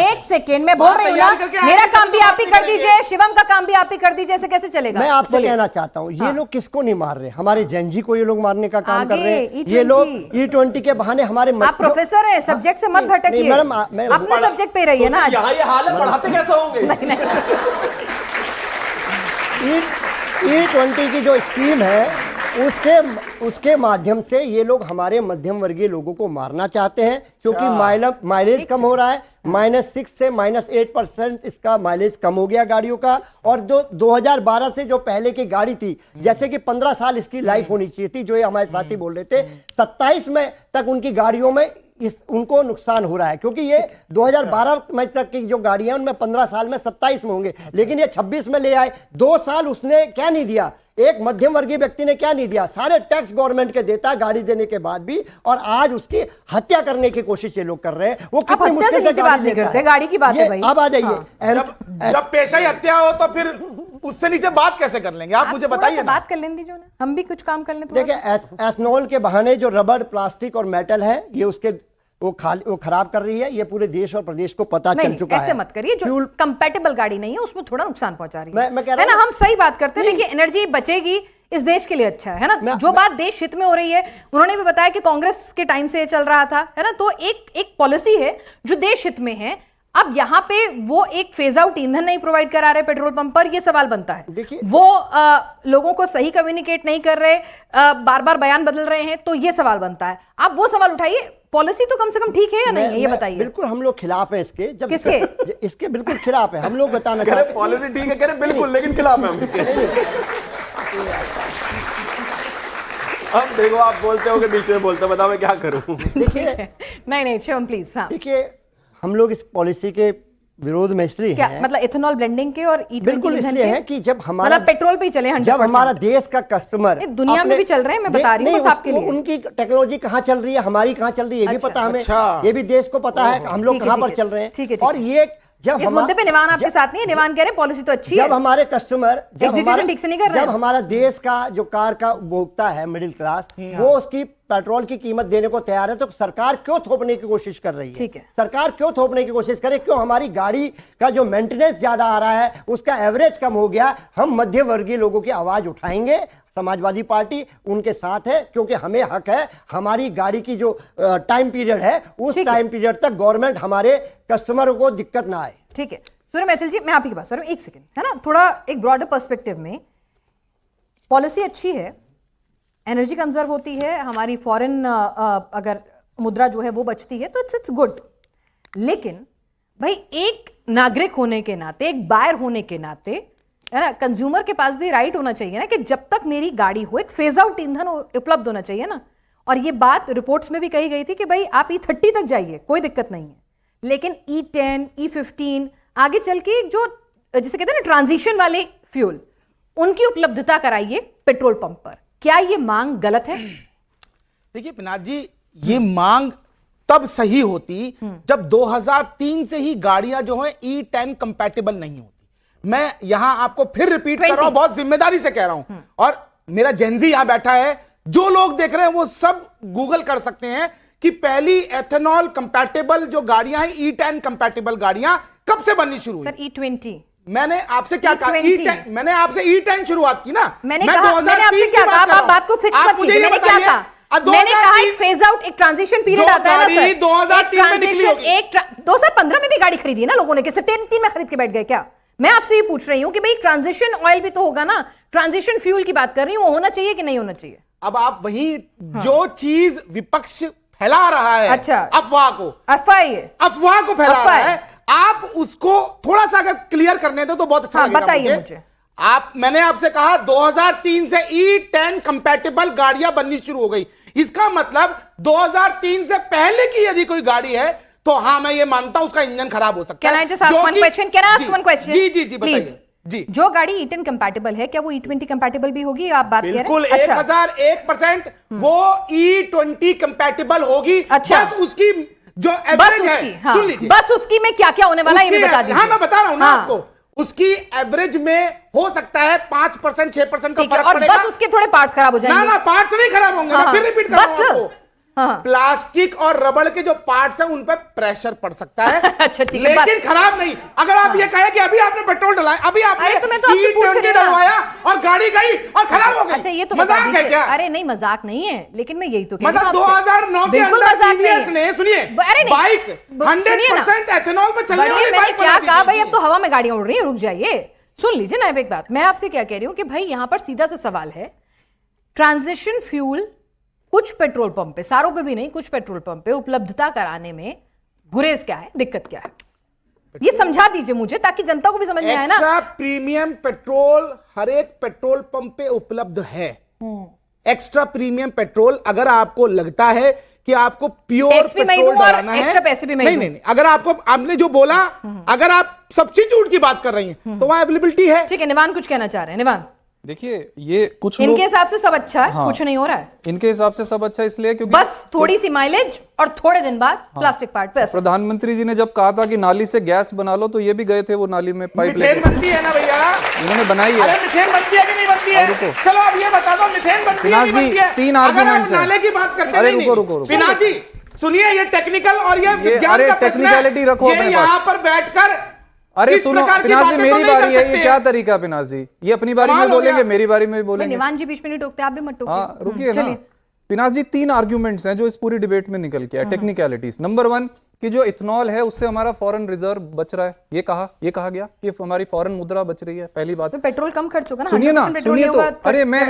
एक सेकेंड में बोल रही हूँ ना, मेरा काम भी आप ही कर दीजिए, शिवम का काम भी आप ही कर दीजिए, ऐसे कैसे चलेगा?
मैं आपसे कहना चाहता हूँ, ये लोग किसको नहीं मार रहे? हमारे जैन जी को ये लोग मारने का काम कर रहे हैं। ये लोग E20 के बहाने हमारे,
आप प्रोफेसर हैं, सब्जेक्ट से मत भटकिए,
मैडम
अपने सब्जेक्ट पे रहिए ना।
यहाँ ये हाल है, पढ़ाते कैसे होंगे?
E20 की जो स्कीम है उसके माध्यम से ये लोग हमारे मध्यम वर्गीय लोगों को मारना चाहते हैं, क्योंकि माइलेज कम हो रहा है। -6 से -8% इसका माइलेज कम हो गया गाड़ियों का। और जो 2012 से जो पहले की गाड़ी थी, जैसे कि 15 साल इसकी लाइफ होनी चाहिए थी, जो ये हमारे साथी बोल रहे थे, 27 में तक उनकी गाड़ियों में उनको नुकसान हो रहा है, क्योंकि ये 2012 में तक की जो गाड़ियां उनमें 15 साल में 27 में होंगे, लेकिन ये 26 में ले आए। 2 साल उसने क्या नहीं दिया, एक मध्यम वर्गीय व्यक्ति ने क्या नहीं दिया, सारे टैक्स गवर्नमेंट के देता है गाड़ी देने के बाद भी, और आज उसकी हत्या करने की कोशिश ये लोग कर रहे हैं। वो कितनी मुश्किल से
बात नहीं करते, गाड़ी की बात है भाई।
अब आ जाइए,
जब पेशा ही हत्या हो तो फिर उससे नीचे बात कैसे कर लेंगे? आप मुझे बताइए।
बात कर लें दीजिए ना, हम भी कुछ काम कर लें।
देखिए, एथनॉल के बहाने जो रबड़, प्लास्टिक और मेटल है, ये उसके वो खराब कर रही है। ये पूरे देश और प्रदेश को पता चल चुका है।
ऐसे मत करिए, जो कंपैटिबल गाड़ी नहीं है उसमें थोड़ा नुकसान पहुंचा रही है।
मैं कह रहा
है ना, हम सही बात करते हैं। देखिए, एनर्जी बचेगी, इस देश के लिए अच्छा है ना। जो बात देश हित में हो रही है, उन्होंने भी बताया कि कांग्रेस के टाइम से चल रहा था, है ना। तो एक पॉलिसी है जो देश हित में है। अब यहाँ पे वो एक फेज आउट ईंधन नहीं प्रोवाइड करा रहे पेट्रोल पंप पर, ये सवाल बनता है। वो लोगों को सही कम्युनिकेट नहीं कर रहे, बार बार बयान बदल रहे हैं, तो ये सवाल बनता है। आप वो सवाल उठाइए, पॉलिसी तो कम से कम ठीक है या नहीं है, ये बताइए।
बिल्कुल हम लोग खिलाफ हैं इसके। जब
किसके?
इसके बिल्कुल खिलाफ है हम लोग, बताना चाहते हैं।
पॉलिसी ठीक है, कह रहे बिल्कुल, लेकिन खिलाफ है हम इसके। अब देखो, आप बोलते हो कि बीच में बोलते हो, बताओ मैं क्या करूं?
नहीं शिवम प्लीज।
देखिए, हम लोग इस पॉलिसी के विरोध में इसलिए
क्या
हैं,
मतलब इथेनॉल ब्लेंडिंग के और
बिल्कुल इसलिए है कि जब हमारा
मतलब पेट्रोल पे ही चले 100%।
जब हमारा देश का कस्टमर
दुनिया में भी चल रहे हैं, मैं बता रही हूं बस आपके लिए।
उनकी टेक्नोलॉजी कहाँ चल रही है, हमारी कहाँ चल रही है, ये भी पता हमें। ये भी देश को पता है हम लोग कहाँ पर चल रहे हैं। और ये जब
इस मुद्दे पे निवान आपके साथ नहीं है, निवान कह रहे हैं पॉलिसी तो अच्छी है।
जब हमारे कस्टमर,
ठीक से नहीं कर रहे हैं।
जब हमारा देश का जो कार का उपभोक्ता है, मिडिल क्लास, वो उसकी पेट्रोल की कीमत देने को तैयार है, तो सरकार क्यों थोपने की कोशिश कर रही है?
ठीक है,
सरकार क्यों थोपने की कोशिश करे? क्यों हमारी गाड़ी का जो मेंटेनेंस ज्यादा आ रहा है, उसका एवरेज कम हो गया। हम मध्य वर्गीय लोगों की आवाज उठाएंगे, समाजवादी पार्टी उनके साथ है, क्योंकि हमें हक है हमारी गाड़ी की जो टाइम पीरियड है, उस टाइम पीरियड तक गवर्नमेंट हमारे कस्टमरों को दिक्कत ना आए।
ठीक है सूर्य मैथिल जी, मैं आप ही के पास आ रहा हूं, एक सेकंड, है ना। थोड़ा एक ब्रॉडर पर्सपेक्टिव में पॉलिसी अच्छी है, एनर्जी कंजर्व होती है, हमारी फॉरेन अगर मुद्रा जो है वो बचती है, तो इट्स गुड। लेकिन भाई एक नागरिक होने के नाते, एक बायर होने के नाते, है ना, कंज्यूमर के पास भी राइट होना चाहिए ना कि जब तक मेरी गाड़ी हो, एक फेज आउट ईंधन उपलब्ध होना चाहिए ना। और ये बात रिपोर्ट्स में भी कही गई थी कि भाई आप E30 तक जाइए, कोई दिक्कत नहीं है, लेकिन E10, E15 आगे चल के जो जिसे कहते हैं ना ट्रांजिशन वाले फ्यूल, उनकी उपलब्धता कराइए पेट्रोल पंप पर। क्या ये मांग गलत है?
देखिए पिनाक जी, ये मांग तब सही होती जब 2003 से ही गाड़ियां जो है E10 कंपैटिबल नहीं होती। मैं यहां आपको फिर रिपीट कर रहा हूं, बहुत जिम्मेदारी से कह रहा हूं, और मेरा जेनजी यहां बैठा है, जो लोग देख रहे हैं वो सब गूगल कर सकते हैं कि पहली एथेनॉल कंपैटिबल जो गाड़ियां हैं, E10 कंपैटिबल गाड़ियां कब से बननी शुरू हुई?
Sir E20।
मैंने आपसे क्या कहा? E10, मैंने आपसे E10 शुरुआत की ना।
मैंने आपसे क्या कहा? आप बात को फिक्स मत कीजिए। मैंने क्या कहा? मैंने कहा एक फेज आउट, एक ट्रांजिशन पीरियड आता है ना सर।
2003 में निकली होगी।
2015 में भी गाड़ी खरीदी है ना लोगों ने, किसी 3 में खरीद के बैठ गए क्या? मैं आपसे ये पूछ रही हूँ कि भाई ट्रांजिशन ऑयल भी तो होगा ना, ट्रांजिशन फ्यूल की बात कर रही हूँ, वो होना चाहिए कि नहीं होना चाहिए?
अब आप वही जो चीज विपक्ष फैला रहा है,
अच्छा,
अफवाह को, अफवाह को फैला रहा है, आप उसको थोड़ा सा अगर क्लियर करने दो तो बहुत अच्छा लगेगा।
बताइए मुझे।
मैंने आपसे कहा 2003 से E10 कंपैटिबल गाड़ियां बननी शुरू हो गई। इसका मतलब 2003 से पहले की यदि कोई गाड़ी है तो हाँ, मैं ये मानता हूं उसका इंजन खराब हो सकता है। जी बताइए। जी,
जो गाड़ी E10 कंपैटिबल है, क्या वो E20 कंपैटिबल भी होगी? आप बात कर रहे हैं?
बिल्कुल 1001% वो E20 कंपैटिबल होगी।
अच्छा,
बस उसकी जो एवरेज है, सुन लीजिए,
बस उसकी में क्या क्या होने वाला है ये बता दीजिए।
हाँ, मैं बता रहा हूं ना आपको, उसकी एवरेज में हो सकता है 5%, 6% का फर्क पड़ेगा।
बस उसके थोड़े पार्ट्स खराब हो जाएंगे।
ना पार्ट्स नहीं खराब होंगे। मैं फिर रिपीट कर रहा हूं आपको, प्लास्टिक और रबड़ के जो पार्ट्स हैं उन पर प्रेशर पड़ सकता है।
अच्छा, ठीक है,
लेकिन खराब नहीं। अगर आप ये कहें कि अभी आपने पेट्रोल डलाया, अभी आपने E20 डलवाया और गाड़ी गई और खराब हो गई,
अच्छा, ये तो
मजाक है क्या?
अरे नहीं, मजाक नहीं है, लेकिन मैं यही तो कह रही
हूं, मतलब 2009 के अंदर टीवीएस ने, सुनिए, बाइक 100% एथेनॉल पर चलने वाली बाइक
क्या कहा भाई? अब तो हवा में गाड़ियां उड़ रही हैं, रुक जाइए, सुन लीजिए ना एक बात। मैं आपसे क्या कह रही हूं कि भाई यहां पर सीधा सा सवाल है, ट्रांजिशन फ्यूल कुछ पेट्रोल पंप पे, सारों पे भी नहीं, कुछ पेट्रोल पंप पे उपलब्धता कराने में गुरेज क्या है, दिक्कत क्या है, ये समझा दीजिए मुझे, ताकि जनता को भी समझ में आए ना।
एक्स्ट्रा प्रीमियम पेट्रोल हर एक पेट्रोल पंप पे उपलब्ध है। एक्स्ट्रा प्रीमियम पेट्रोल, अगर आपको लगता है कि आपको प्योर पेट्रोल डलाना है,
एक्स्ट्रा पैसे भी
नहीं, अगर आपने जो बोला, अगर आप सब्स्टिट्यूट की बात कर रही हैं तो वहां अवेलेबिलिटी है।
ठीक है, निवान कुछ कहना चाह रहे हैं। निवान,
देखिए, ये कुछ
इनके हिसाब से सब अच्छा है,
हाँ,
कुछ नहीं हो रहा है
इनके हिसाब से सब अच्छा इसलिए क्योंकि
बस थोड़ी सी माइलेज और थोड़े दिन बाद प्लास्टिक पार्ट पे।
प्रधानमंत्री जी ने जब कहा था कि नाली से गैस बना लो, तो ये भी गए थे वो नाली में पाइप
मिथेन बनती है ना भैया,
इन्होंने बनाई है।
अरे मिथेन बनती है कि नहीं बनती है? चलो अब ये बता दो, मिथेन बनती है नहीं बनती है?
3 आर्गुमेंट्स हैं।
नाले की बात करते
अरे
नहीं।
रुको,
पिनाक जी सुनिए, ये टेक्निकल और ये विज्ञान का प्रश्न है, ये यहाँ पर बैठकर
अरे सुनो पिनाक जी, मेरी बारी है, ये क्या तरीका? पिनाक जी ये अपनी बारी में बोलेंगे, मेरी बारी में भी बोलेंगे।
निवान जी बीच में नहीं टोकते, आप भी मत टोकिए।
हाँ, रुकिए ना। पिनाक जी, 3 आर्ग्यूमेंट्स हैं जो इस पूरी डिबेट में निकल के आए, टेक्निकलिटीज। नंबर 1 कि जो इथेनॉल है उससे हमारा फॉरेन रिजर्व बच रहा है, ये कहा गया कि हमारी फॉरेन मुद्रा बच रही है, पहली बात।
तो पेट्रोल कम खर्च होगा ना,
सुनिए तो, अरे मैं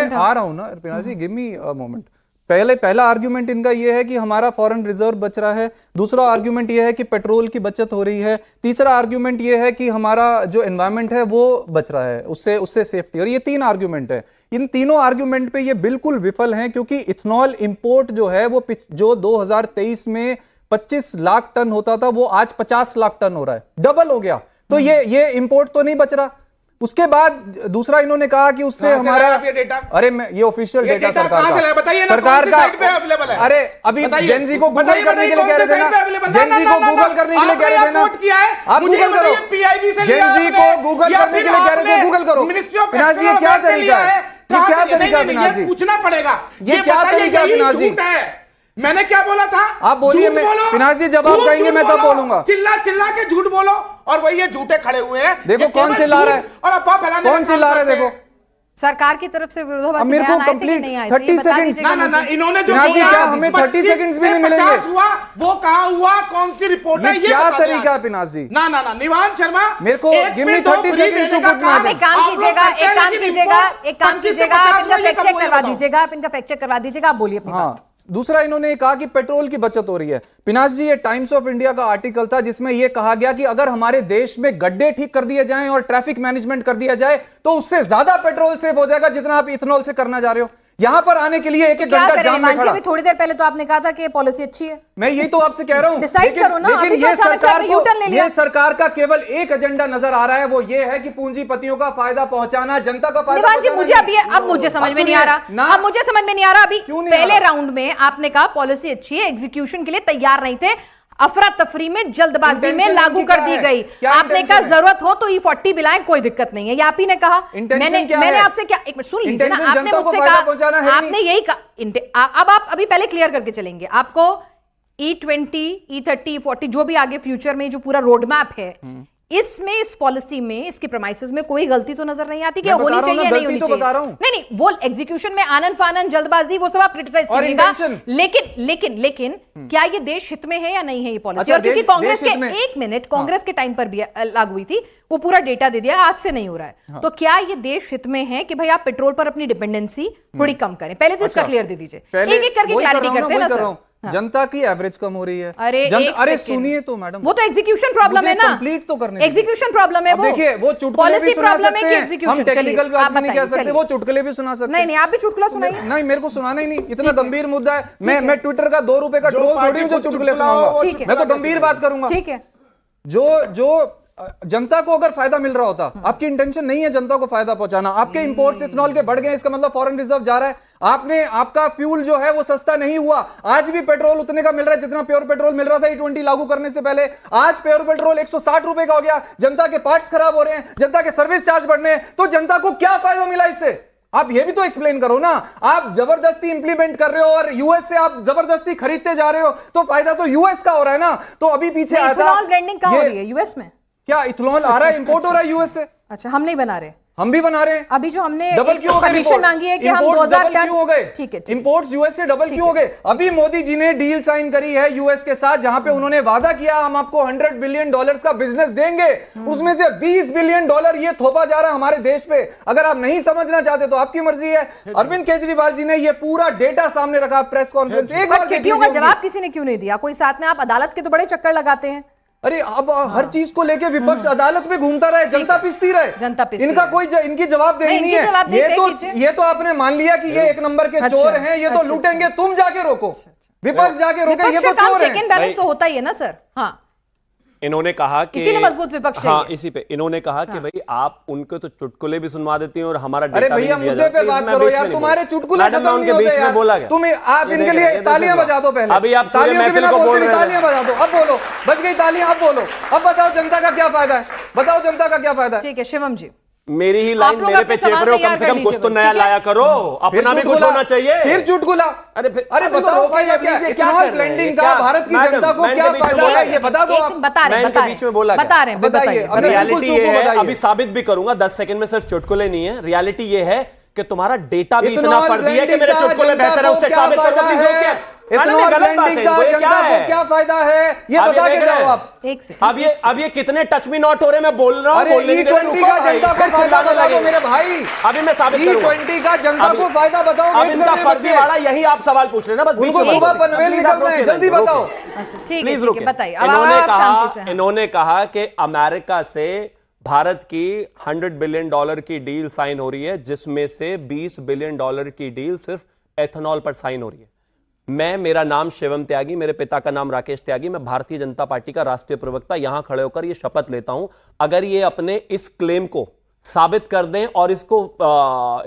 आ रहा हूं ना पिनाक जी, गिव मी अ मोमेंट। पहला आर्ग्यूमेंट इनका यह है कि हमारा फॉरेन रिजर्व बच रहा है। दूसरा आर्ग्यूमेंट यह है कि पेट्रोल की बचत हो रही है। तीसरा आर्ग्यूमेंट यह है कि हमारा जो एनवायरनमेंट है वो बच रहा है, उससे सेफ्टी। और ये 3 आर्ग्यूमेंट है। इन तीनों आर्ग्यूमेंट पे ये बिल्कुल विफल हैं, क्योंकि इथेनॉल इंपोर्ट जो है वो जो 2023 में 25 लाख टन होता था, वो आज 50 लाख टन हो रहा है, डबल हो गया। तो ये इंपोर्ट तो नहीं बच रहा। उसके बाद दूसरा इन्होंने कहा कि उससे हमारा, अरे ये ऑफिशियल डेटा सरकार का, अरे अभी जेनजी को गूगल करने के लिए कह रहे थे ना, जेनजी को गूगल करने के लिए कह रहे थे ना, आप गूगल करो, जेनजी को गूगल करने के लिए कह रहे थे, गूगल करो। पिनाक जी, ये क्या तरीका है? ये क्या तरीका पिनाक जी?
पूछना पड़ेगा,
ये क्या तरीका पिनाक जी?
मैंने क्या बोला था?
आप बोलिए, पिनाक जी जब आप कहेंगे मैं तब बोलूंगा।
चिल्ला के झूठ बोलो, और वही ये झूठे खड़े हुए हैं।
देखो कौन चिल्ला रहा है,
और अफवाह फैलाने,
कौन चिल्ला रहा है? देखो
सरकार की तरफ से विरोधाभासी
मेरे को
बयान आए थे कि
कंप्लीट
नहीं आए थे?
30
ये बता
सेकंड्स
दीजिएगा
ना
मुझे।
इन्होंने जो
पिनाक जी,
बोला,
क्या हमें 30
25
सेकंड्स भी
से
नहीं मिलेंगे?
50 हुआ, वो कहाँ हुआ, कौन सी रिपोर्ट है,
ये
ये
क्या
बता दें
तरीका
आप।
है पिनाक जी?
ना निवान शर्मा,
मेरे को
एक
give
पे
me
दो
30
फ्री
seconds
देने
to
का
put
काम
my-
है।
एक काम
आप लोग
कीजिएगा,
करते हैं,
एक काम
लेकिन
कीजिएगा,
इनको
एक काम
25 से
कीजिएगा,
50
आप इनका
वाली
फैक्ट
कब
चेक
हुई
करवा
बताओ।
दीजिएगा, आप इनका फैक्ट चेक करवा दीजिएगा, आप बोलिए अपनी
हाँ,
बात।
दूसरा इन्होंने कहा कि पेट्रोल की बचत हो रही है। पिनाश जी, ये टाइम्स ऑफ इंडिया का आर्टिकल था जिसमें यह कहा गया कि अगर हमारे देश में गड्ढे ठीक कर दिए जाएं और ट्रैफिक मैनेजमेंट कर दिया जाए तो उससे ज्यादा पेट्रोल सेव हो जाएगा जितना आप इथेनॉल से करना चाह रहे हो। यहां पर आने के लिए एक
क्या
घंटा
करें
जाम में
निमांशी?
खड़ा।
अभी थोड़ी देर पहले तो आपने कहा था कि पॉलिसी अच्छी है।
मैं यही तो आपसे कह रहा हूं।
Decide करो ना, अभी तो
ये
अचानक से
सरकार
आपने U-turn ले लिया।
ये सरकार का केवल एक एजेंडा नजर आ रहा है, वो ये है कि पूंजीपतियों का फायदा पहुंचाना, जनता का फायदा
निवान जी,
पहुंचाना
मुझे
नहीं।
अब मुझे समझ में नहीं आ
सुनिए,
रहा,
ना-
अब मुझे समझ में नहीं आ रहा। अभी
क्यों नहीं आ
पहले
रहा?
राउंड में आपने कहा पॉलिसी अच्छी है, एग्जीक्यूशन के लिए तैयार नहीं थे, अफरा तफरी में जल्दबाजी में
Intention
लागू
इनकी
कर
क्या
दी
है?
गई।
क्या
आपने कहा
intention है?
जरूरत हो तो E40 बिलाएं, कोई दिक्कत नहीं है, ये आप ही ने कहा।
Intention क्या
मैंने
है?
आपसे क्या, एक मिनट सुन लीजिए ना,
Intention
आपने
जनता को
मुझसे
फायदा
कहा,
पहुंचाना है
आपने यही कहा। अब आप अभी पहले क्लियर करके चलेंगे, आपको E20, E30, E40 जो भी आगे फ्यूचर में जो पूरा रोड मैप है, इसमें इस पॉलिसी में इसके प्रोमाइसेस में कोई गलती तो नजर नहीं आती कि
मैं बता
होनी
रहा हूं
चाहिए
ना,
नहीं
गलती
होनी
तो
चाहिए।
बता रहा हूं।
नहीं वो एग्जीक्यूशन में आनन फानन जल्दबाजी वो सब आप क्रिटिसाइज
और
करिएगा,
intention।
लेकिन क्या ये देश हित में है या नहीं है ये पॉलिसी?
अच्छा,
और क्योंकि
देश-
कांग्रेस
देश
के
हित में।
एक मिनट कांग्रेस के टाइम पर भी लागू हुई थी, वो पूरा डेटा दे दिया, आज से नहीं हो रहा है। तो क्या ये देश हित में है कि भाई आप पेट्रोल पर अपनी डिपेंडेंसी थोड़ी कम करें? पहले तो इसका
अच्छा,
क्लियर दे दीजिए,
पहले
एक एक करके
वही कर
क्लैरिटी
रहा हूं
करते हैं ना
वही कर
सर।
रहा हूं। जनता की एवरेज कम हो रही है।
अरे एक
अरे
सेकंड।
सुनिए तो मैडम,
वो तो एग्जीक्यूशन प्रॉब्लम
मुझे
है ना,
कंप्लीट तो करने दीजिए।
एग्जीक्यूशन प्रॉब्लम है
अब
वो।
देखिए, वो चुटकुले भी
पॉलिसी
सुना
प्रॉब्लम है
सकते
कि
हैं,
एग्जीक्यूशन?
हम टेक्निकल
चलिए,
बात
आप
भी नहीं कह
बताइए,
सकते,
चलिए।
वो चुटकुले भी सुना सकते हैं।
नहीं आप भी चुटकुला सुनाइए।
नहीं, मेरे को सुनाना ही नहीं, इतना
ठीक है।
गंभीर मुद्दा है।
ठीक है।
मैं ट्विटर का 2 रुपए का
जो
ट्रोल
पार्टी
थोड़ी हूं
को
जो चुटकुले
चुटकुला हो,
सुनाऊंगा।
ठीक है।
मैं तो गंभीर बात करूंगा।
ठीक है,
जो जनता को अगर फायदा मिल रहा होता, आपकी इंटेंशन नहीं है जनता को फायदा पहुंचाना, आपके इंपोर्ट्स इथेनॉल के बढ़ गए, इसका मतलब फॉरेन रिजर्व जा रहा है, आपका फ्यूल जो है वो सस्ता नहीं हुआ। आज भी पेट्रोल उतने का मिल रहा है जितना प्योर पेट्रोल मिल रहा था E20 लागू करने से पहले। आज प्योर पेट्रोल 160 रुपए का हो गया, जनता के पार्ट्स खराब हो रहे हैं, जनता के सर्विस चार्ज बढ़ रहे हैं, तो जनता को क्या फायदा मिला इससे? आप ये भी तो एक्सप्लेन करो ना। आप जबरदस्ती इंप्लीमेंट कर रहे हो और यूएस से आप जबरदस्ती खरीदते जा रहे हो, तो फायदा तो यूएस का हो रहा है ना। तो अभी पीछे आया था,
इथेनॉल ब्रांडिंग कहां हो
ये-
रही है? यूएस में?
क्या इथेनॉल आ रहा है, इंपोर्ट हो रहा है यूएस से?
अच्छा, हम नहीं बना रहे,
हम भी बना रहे हैं।
अभी जो हमने
डबल क्यों हो गए
परमिशन
import?
मांगी है कि हम
Imports
2000
डबल
टन
क्यों हो गए?
ठीक है,
इंपोर्ट्स यूएस से डबल
ठीक
क्यों हो
है।
गए? अभी मोदी जी ने डील साइन करी है यूएस के साथ, जहां पे उन्होंने वादा किया हम आपको $100 बिलियन का बिजनेस देंगे, उसमें से $20 बिलियन ये थोपा जा रहा है हमारे देश पे। अगर आप नहीं समझना चाहते तो आपकी मर्जी है। अरविंद केजरीवाल जी ने ये पूरा डेटा सामने रखा प्रेस कॉन्फ्रेंस, एक बार
चिट्ठियों का जवाब किसी ने क्यों नहीं दिया? कोई साथ में, आप अदालत के तो बड़े चक्कर लगाते हैं।
अरे अब हर चीज को लेके विपक्ष अदालत में घूमता रहे, जनता पिसती रहे,
जनता पिसती
इनका
रहे।
कोई इनकी जवाबदेही
नहीं,
नहीं
इनकी जवाबदेही
है।
तय कीजिए।
ये तो आपने मान लिया कि ये एक नंबर के
अच्छा,
चोर हैं, ये तो
अच्छा,
लूटेंगे, तुम जाके रोको, विपक्ष जाके रोके, ये
विपक्ष
तो
का काम
चोर
चेक एंड
हैं।
बैलेंस तो होता ही है ना सर। हाँ,
इन्होंने कहा कि
इसीलिए मजबूत विपक्ष
हाँ,
चाहिए।
इसी पे इन्होंने कहा कि भाई आप उनको तो चुटकुले भी सुनवा देती हैं और हमारा
अरे
डेटा भी
भैया
नहीं दिया
मुद्दे पे
जाता।
बात
मैं
करो
बीच में
यार,
नहीं
तुम्हारे
बोला।
चुटकुले
मैडम,
खत्म
मैं
नहीं
उनके
होते
बीच में
यार।
बोला गया।
आप
ये
इनके
देख
लिए
रहे हैं,
तालियां
सुनो।
बजा दो पहले।
अभी आप पूरे
तालियों के
महफिल
बिना
को
बोलते
बोल
नहीं,
रहे हैं।
तालियां बजा दो, अब बोलो, बज गई तालियां, अब बोलो, अब बताओ जनता का क्या फायदा है, बताओ जनता का क्या फायदा है?
ठीक है शिवम जी,
मेरी ही
आप
लाइन
लोग
मेरे
अपने
पे चेप
सवाल
रहे हो, कम
तैयार
से
कर
कम कुछ तो
लीजिए,
नया
ठीक है?
लाया करो, अपना भी कुछ
चुटकुला,
होना चाहिए।
फिर चुटकुला।
अरे फिर
अरे
अभी तो
बताओ
रोका ही
फायदा
है,
क्या?
प्लीज, क्या
इथेनॉल
कर रहे हैं?
ब्लेंडिंग
क्या
का
कर-
भारत की
मैडम,
जनता को
मैं
क्या
इनके बीच में
फायदा
बोला
है,
गया।
ये बता दो
एक
आप।
सेकंड, बता
मैं
रहे
इनके बीच में बोला
बता रहे हैं,
बताइए,
बताइए।
अब
रियलिटी
बिल्कुल
ये
चुप हो
है,
बताइए।
अभी साबित भी करूंगा 10 सेकंड में, सिर्फ चुटकुले नहीं है। रियलिटी ये है कि तुम्हारा डेटा भी इतना
इथेनॉल
फर्जी है कि
ब्लेंडिंग
मेरे
का
चुटकुले
जनता
बेहतर है,
को
उससे
क्या
साबित करो
फायदा
प्लीज।
है?
रोकिए।
इथेनॉल
गलत बात है,
ब्लेंडिंग का
ये क्या
जनता
है?
को क्या फायदा है, ये
अब
बता
देख
के
रहे
जाओ
हैं।
आप।
एक सेकंड,
अब ये कितने टच मी नॉट हो रहे हैं, मैं बोल रहा हूँ,
अरे
बोलने नहीं दे रहे,
E20
रुको
का
भाई,
जनता को
फिर
फायदा
चिल्लाने
बता दो
लगे।
मेरे भाई।
अभी मैं साबित करूंगा।
E20 का जनता
अभी-
को फायदा बताओ,
अब
वेट
इनका
कर रहे हैं
फर्जी
बच्चे।
वाला यही आप सवाल पूछ रहे हैं ना, बस बीच
उनको
में
सुबह
बोल
पनवेल
रहे हैं।
निकलना है,
प्लीज
जल्दी
रोकिए,
बताओ।
अच्छा ठीक है,
प्लीज
ठीक है,
रुकिए।
बताइए। अब
इन्होंने
आप शांति से, हाँ।
इन्होंने कहा कि अमेरिका से भारत की $100 बिलियन की डील साइन हो रही है, जिसमें से $20 बिलियन की डील सिर्फ एथेनॉल पर साइन हो रही है। मेरा नाम शिवम त्यागी, मेरे पिता का नाम राकेश त्यागी, मैं भारतीय जनता पार्टी का राष्ट्रीय प्रवक्ता, यहां खड़े होकर यह शपथ लेता हूं, अगर ये अपने इस क्लेम को साबित कर दें और इसको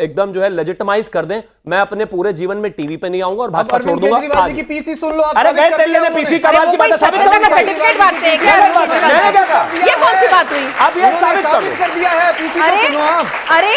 एकदम जो है लेजिटिमाइज कर दें, मैं अपने पूरे जीवन में टीवी पे नहीं आऊंगा और भाजपा छोड़ दूंगा।
केजरीवाल जी की पीसी सुन लो आप।
अरे
साबित
गए
कर
दिल्ली
दिया
ने
उन्होंने।
पीसी कमाल की बात है, साबित
पता
कर
का सर्टिफिकेट बांटते हैं क्या?
मैंने क्या कहा?
ये कौन सी बात हुई?
अब ये साबित
साबित
करो।
कर दिया है, पीसी को
अरे
सुनो आप।
अरे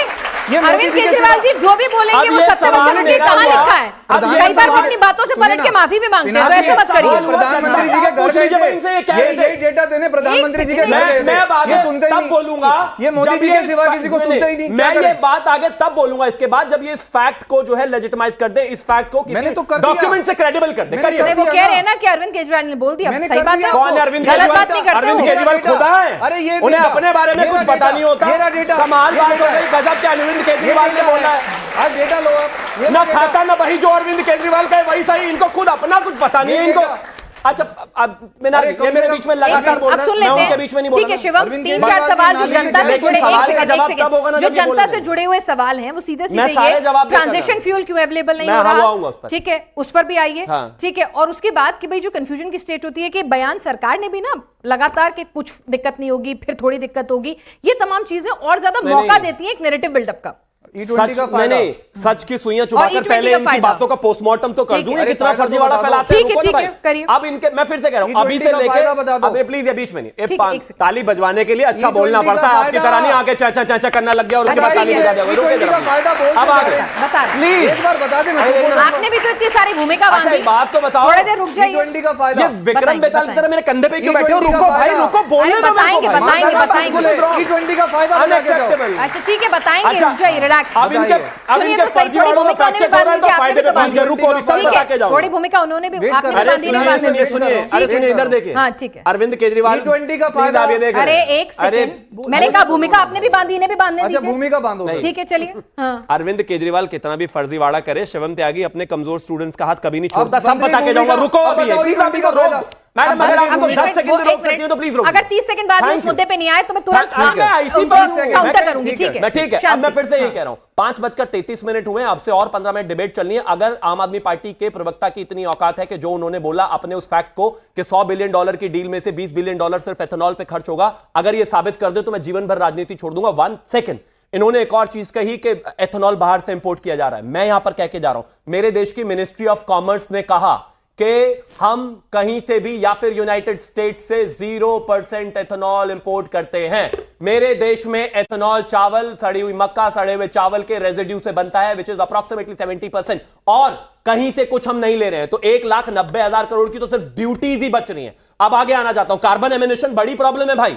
ये मोदी
अरविंद
जी के
केजरीवाल जी जो भी बोलेंगे
अब
वो
ये
सत्य में
सवाल
चलेंगे,
मेरा
कहाँ
हुआ।
लिखा है?
अब ये
कई बार वो
सवाल-
अपनी बातों से पलट के माफी भी मांगते हैं, तो
पिनाकी,
ऐसे मत करिए।
प्रधानमंत्री जी के घर
पूछ लीजिए,
गए
इनसे ये
थे।
कह रहे थे।
यही डेटा देने प्रधानमंत्री जी के घर गए थे।
मैं बात
ये सुनते ही
तब
नहीं।
बोलूंगा
ये मोदी
जब
जी
ये
के सिवा किसी को सुनते ही नहीं।
मैं
क्या
ये
करें?
बात आगे तब बोलूंगा इसके बाद जब ये इस फैक्ट को जो है लेजिटिमाइज कर दे, इस फैक्ट को
मैंने
किसी
तो कर दिया।
डॉक्यूमेंट से क्रेडिबल कर दे।
मैंने
करिए।
कर
वो
दिया
कह
ना।
रहे हैं ना कि अरविंद केजरीवाल ने बोल दिया,
मैंने
सही
कर
बात
दिया।
है।
कौन है अरविंद
गलत
केजरीवाल?
बात नहीं करते
अरविंद
हो।
केजरीवाल
डेटा।
खुदा है।
अरे ये
उन्हें
डेटा।
अपने बारे में
मेरा
कुछ पता
डेटा।
नहीं होता।
मेरा डेटा।
कमाल
ये
बात हो
डेटा
गई,
है।
गजब के अरविंद केजरीवाल ने बोला है।
आज डेटा लो आप। ये
ना
लो डेटा।
खाता ना वही जो अरविंद केजरीवाल का है वही सही। इनको खुद अपना कुछ पता नहीं है
ये
इनको।
डेटा।
अच्छा अब मीनाक्षी,
अरे कम
ये
से
मेरे
कम
बीच में लगातार बोल
अब
रहे
सुन
हैं, मैं
लेते
उनके
हैं।
बीच में नहीं बोल
ठीक है
रहा।
शिवम,
अरविंद
3-4
केजरीवाल
सवाल
की
जो
नाली
जनता से
लेकिन
जुड़े,
सवाल का
एक
जवाब
सेकंड,
तब होगा ना
जो
जब ये
जनता से
बोलेंगे।
जुड़े हुए सवाल हैं वो सीधे
मैं
सीधे
सारे
ये
जवाब देता
ट्रांजिशन
जाऊं।
फ्यूल क्यों अवेलेबल नहीं
मैं
हो
हाँ, वो
रहा,
आऊंगा उस पर।
ठीक है, उस पर भी आइए।
हाँ।
ठीक है, और उसके बाद कि भाई जो कंफ्यूजन की स्टेट होती है कि बयान सरकार ने भी ना लगातार कि कुछ दिक्कत नहीं होगी, फिर थोड़ी दिक्कत होगी, ये तमाम चीजें और ज्यादा
नहीं,
मौका
नहीं।
देती है एक नैरेटिव बिल्डअप का।
E20 का
नहीं
फायदा।
नहीं, सच की सुइयां
और
चुबाकर
E20
पहले
का
इनकी
फायदा।
बातों का पोस्टमार्टम तो कर
ठीक
दूं।
है।
ये
अरे
कितना
फायदा तो
फर्जीवाड़ा
बता दो।
फैलाते हैं,
ठीक है,
रुको ना
ठीक है,
भाई।
करिए।
अब इनके मैं फिर से कह रहा हूं, अभी
E20
से
का फायदा
लेके
बता दो।
अब प्लीज ये बीच में नहीं,
ठीक है, एक सेकंड।
ताली बजवाने के लिए अच्छा
E20
बोलना
का
पड़ता है। आपकी
फायदा।
तरह नहीं आके चाचा चाचा करना लग गया और उसके बाद
अच्छा,
ताली
ठीक
बजा
है।
दिया। रुको
E20 का फायदा बोल
अब
के
आगे
जा रहे हैं।
बता रहे।
प्लीज
एक बार बता दे, मैं
अरे
चुप हो
देखो,
रहा हूं।
आपने भी तो इतनी सारी भूमिका
अच्छा,
बांधी,
एक बात तो बताओ।
थोड़ी देर रुक जाइए।
E20 का फायदा।
ये विक्रम
बताएं,
बेताल की
बताएं।
तरह मेरे कंधे पे क्यों बैठे हो?
E20 का
रुको भाई,
फायदा।
रुको, बोलने
अरे
दो मेरे को
बताएंगे,
भाई।
बताएंगे,
बताएंगे,
बताएंगे।
E20 का फायदा बता के जाओ।
Unacceptable।
अच्छा ठीक है, बताएंगे,
अच्छा,
रुक जाइए, रिलैक्स।
अब इनके अब
सुनिए
इनके
तो सही,
फर्जी
थोड़ी
वालों में
भूमिका उन्होंने
फ्रैक्चर हो रहा है तो
बांधी,
फायदे पे
आपने
पहुंच गए।
भी
रुको, सब
ठीक
बता
है,
के जाओ।
थोड़ी भूमिका उन्होंने भी
वेट
आपने
करो।
भी
अरे
बांधी,
सुनिए
नहीं बांधी।
सुनिए सुनिए, अरे
ठीक है।
सुनिए इधर देखिए।
हाँ, ठीक है।
अरविंद केजरीवाल
E20 का
प्लीज
फायदा।
आप ये देख रहे
अरे
हैं।
एक सेकंड, मैंने कहा भूमिका आपने भी बांधी, इन्हें भी बांधने
अच्छा
दीजिए।
भूमिका बांधो।
ठीक है, चलिए। हाँ,
अरविंद केजरीवाल कितना भी फर्जीवाड़ा करे, शिवम त्यागी अपने कमजोर स्टूडेंट्स का हाथ कभी नहीं छोड़ता।
अब
सब बता के
भूमिका-
जाऊंगा। रुको
अब
अभी
बताओ
प्लीज,
E20 का
रोक
फायदा।
मैडम,
बस
अगर
अब
आप
एक
10
मिनट,
सेकंड
वो
में रोक
एक
सकती हो तो प्लीज रोक।
अगर 30 सेकंड बाद में
Thank
उस
you।
मुद्दे पे नहीं आए तो मैं तुरंत
हाँ, मैं ऐसी बात हूँ।
काउंटर करूंगी। ठीक है,
मैं ठीक है, अब मैं फिर से यही कह रहा हूं, 5:33 हुए, अब से और 15 मिनट डिबेट चलनी है। अगर आम आदमी पार्टी के प्रवक्ता की इतनी औकात है कि जो उन्होंने बोला अपने उस फैक्ट को कि $100 बिलियन की डील में से $20 बिलियन सिर्फ एथेनॉल पे खर्च होगा, अगर ये साबित कर दे तो मैं जीवन भर राजनीति छोड़ दूंगा। 1 सेकंड, इन्होंने एक और चीज कही कि एथेनॉल बाहर से इंपोर्ट किया जा रहा है। मैं यहां पर कह के जा रहा हूं, मेरे देश की मिनिस्ट्री ऑफ कॉमर्स ने कहा कि हम कहीं से भी या फिर यूनाइटेड स्टेट से 0% एथेनॉल इंपोर्ट करते हैं। मेरे देश में एथेनॉल चावल, सड़ी हुई मक्का, सड़े हुए चावल के रेजिड्यू से बनता है, विच इज अप्रॉक्सीमेटली 70%, और कहीं से कुछ हम नहीं ले रहे हैं। तो 1,90,000 करोड़ की तो सिर्फ ड्यूटीज ही बच रही हैं। अब आगे आना चाहता हूं, कार्बन एमिनेशन बड़ी प्रॉब्लम है भाई।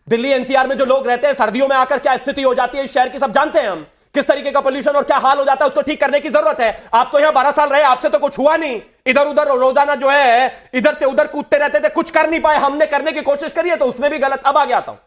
दिल्ली एनसीआर में जो लोग रहते हैं, सर्दियों में आकर क्या स्थिति हो जाती है इस शहर की सब जानते हैं हम। किस तरीके का पोल्यूशन और क्या हाल हो जाता है, उसको ठीक करने की जरूरत है। आप तो यहां 12 साल रहे, आपसे तो कुछ हुआ नहीं। इधर उधर रोजाना जो है इधर से उधर कूदते रहते थे, कुछ कर नहीं पाए। हमने करने की कोशिश करी है तो उसमें भी गलत। अब आगे आता हूं।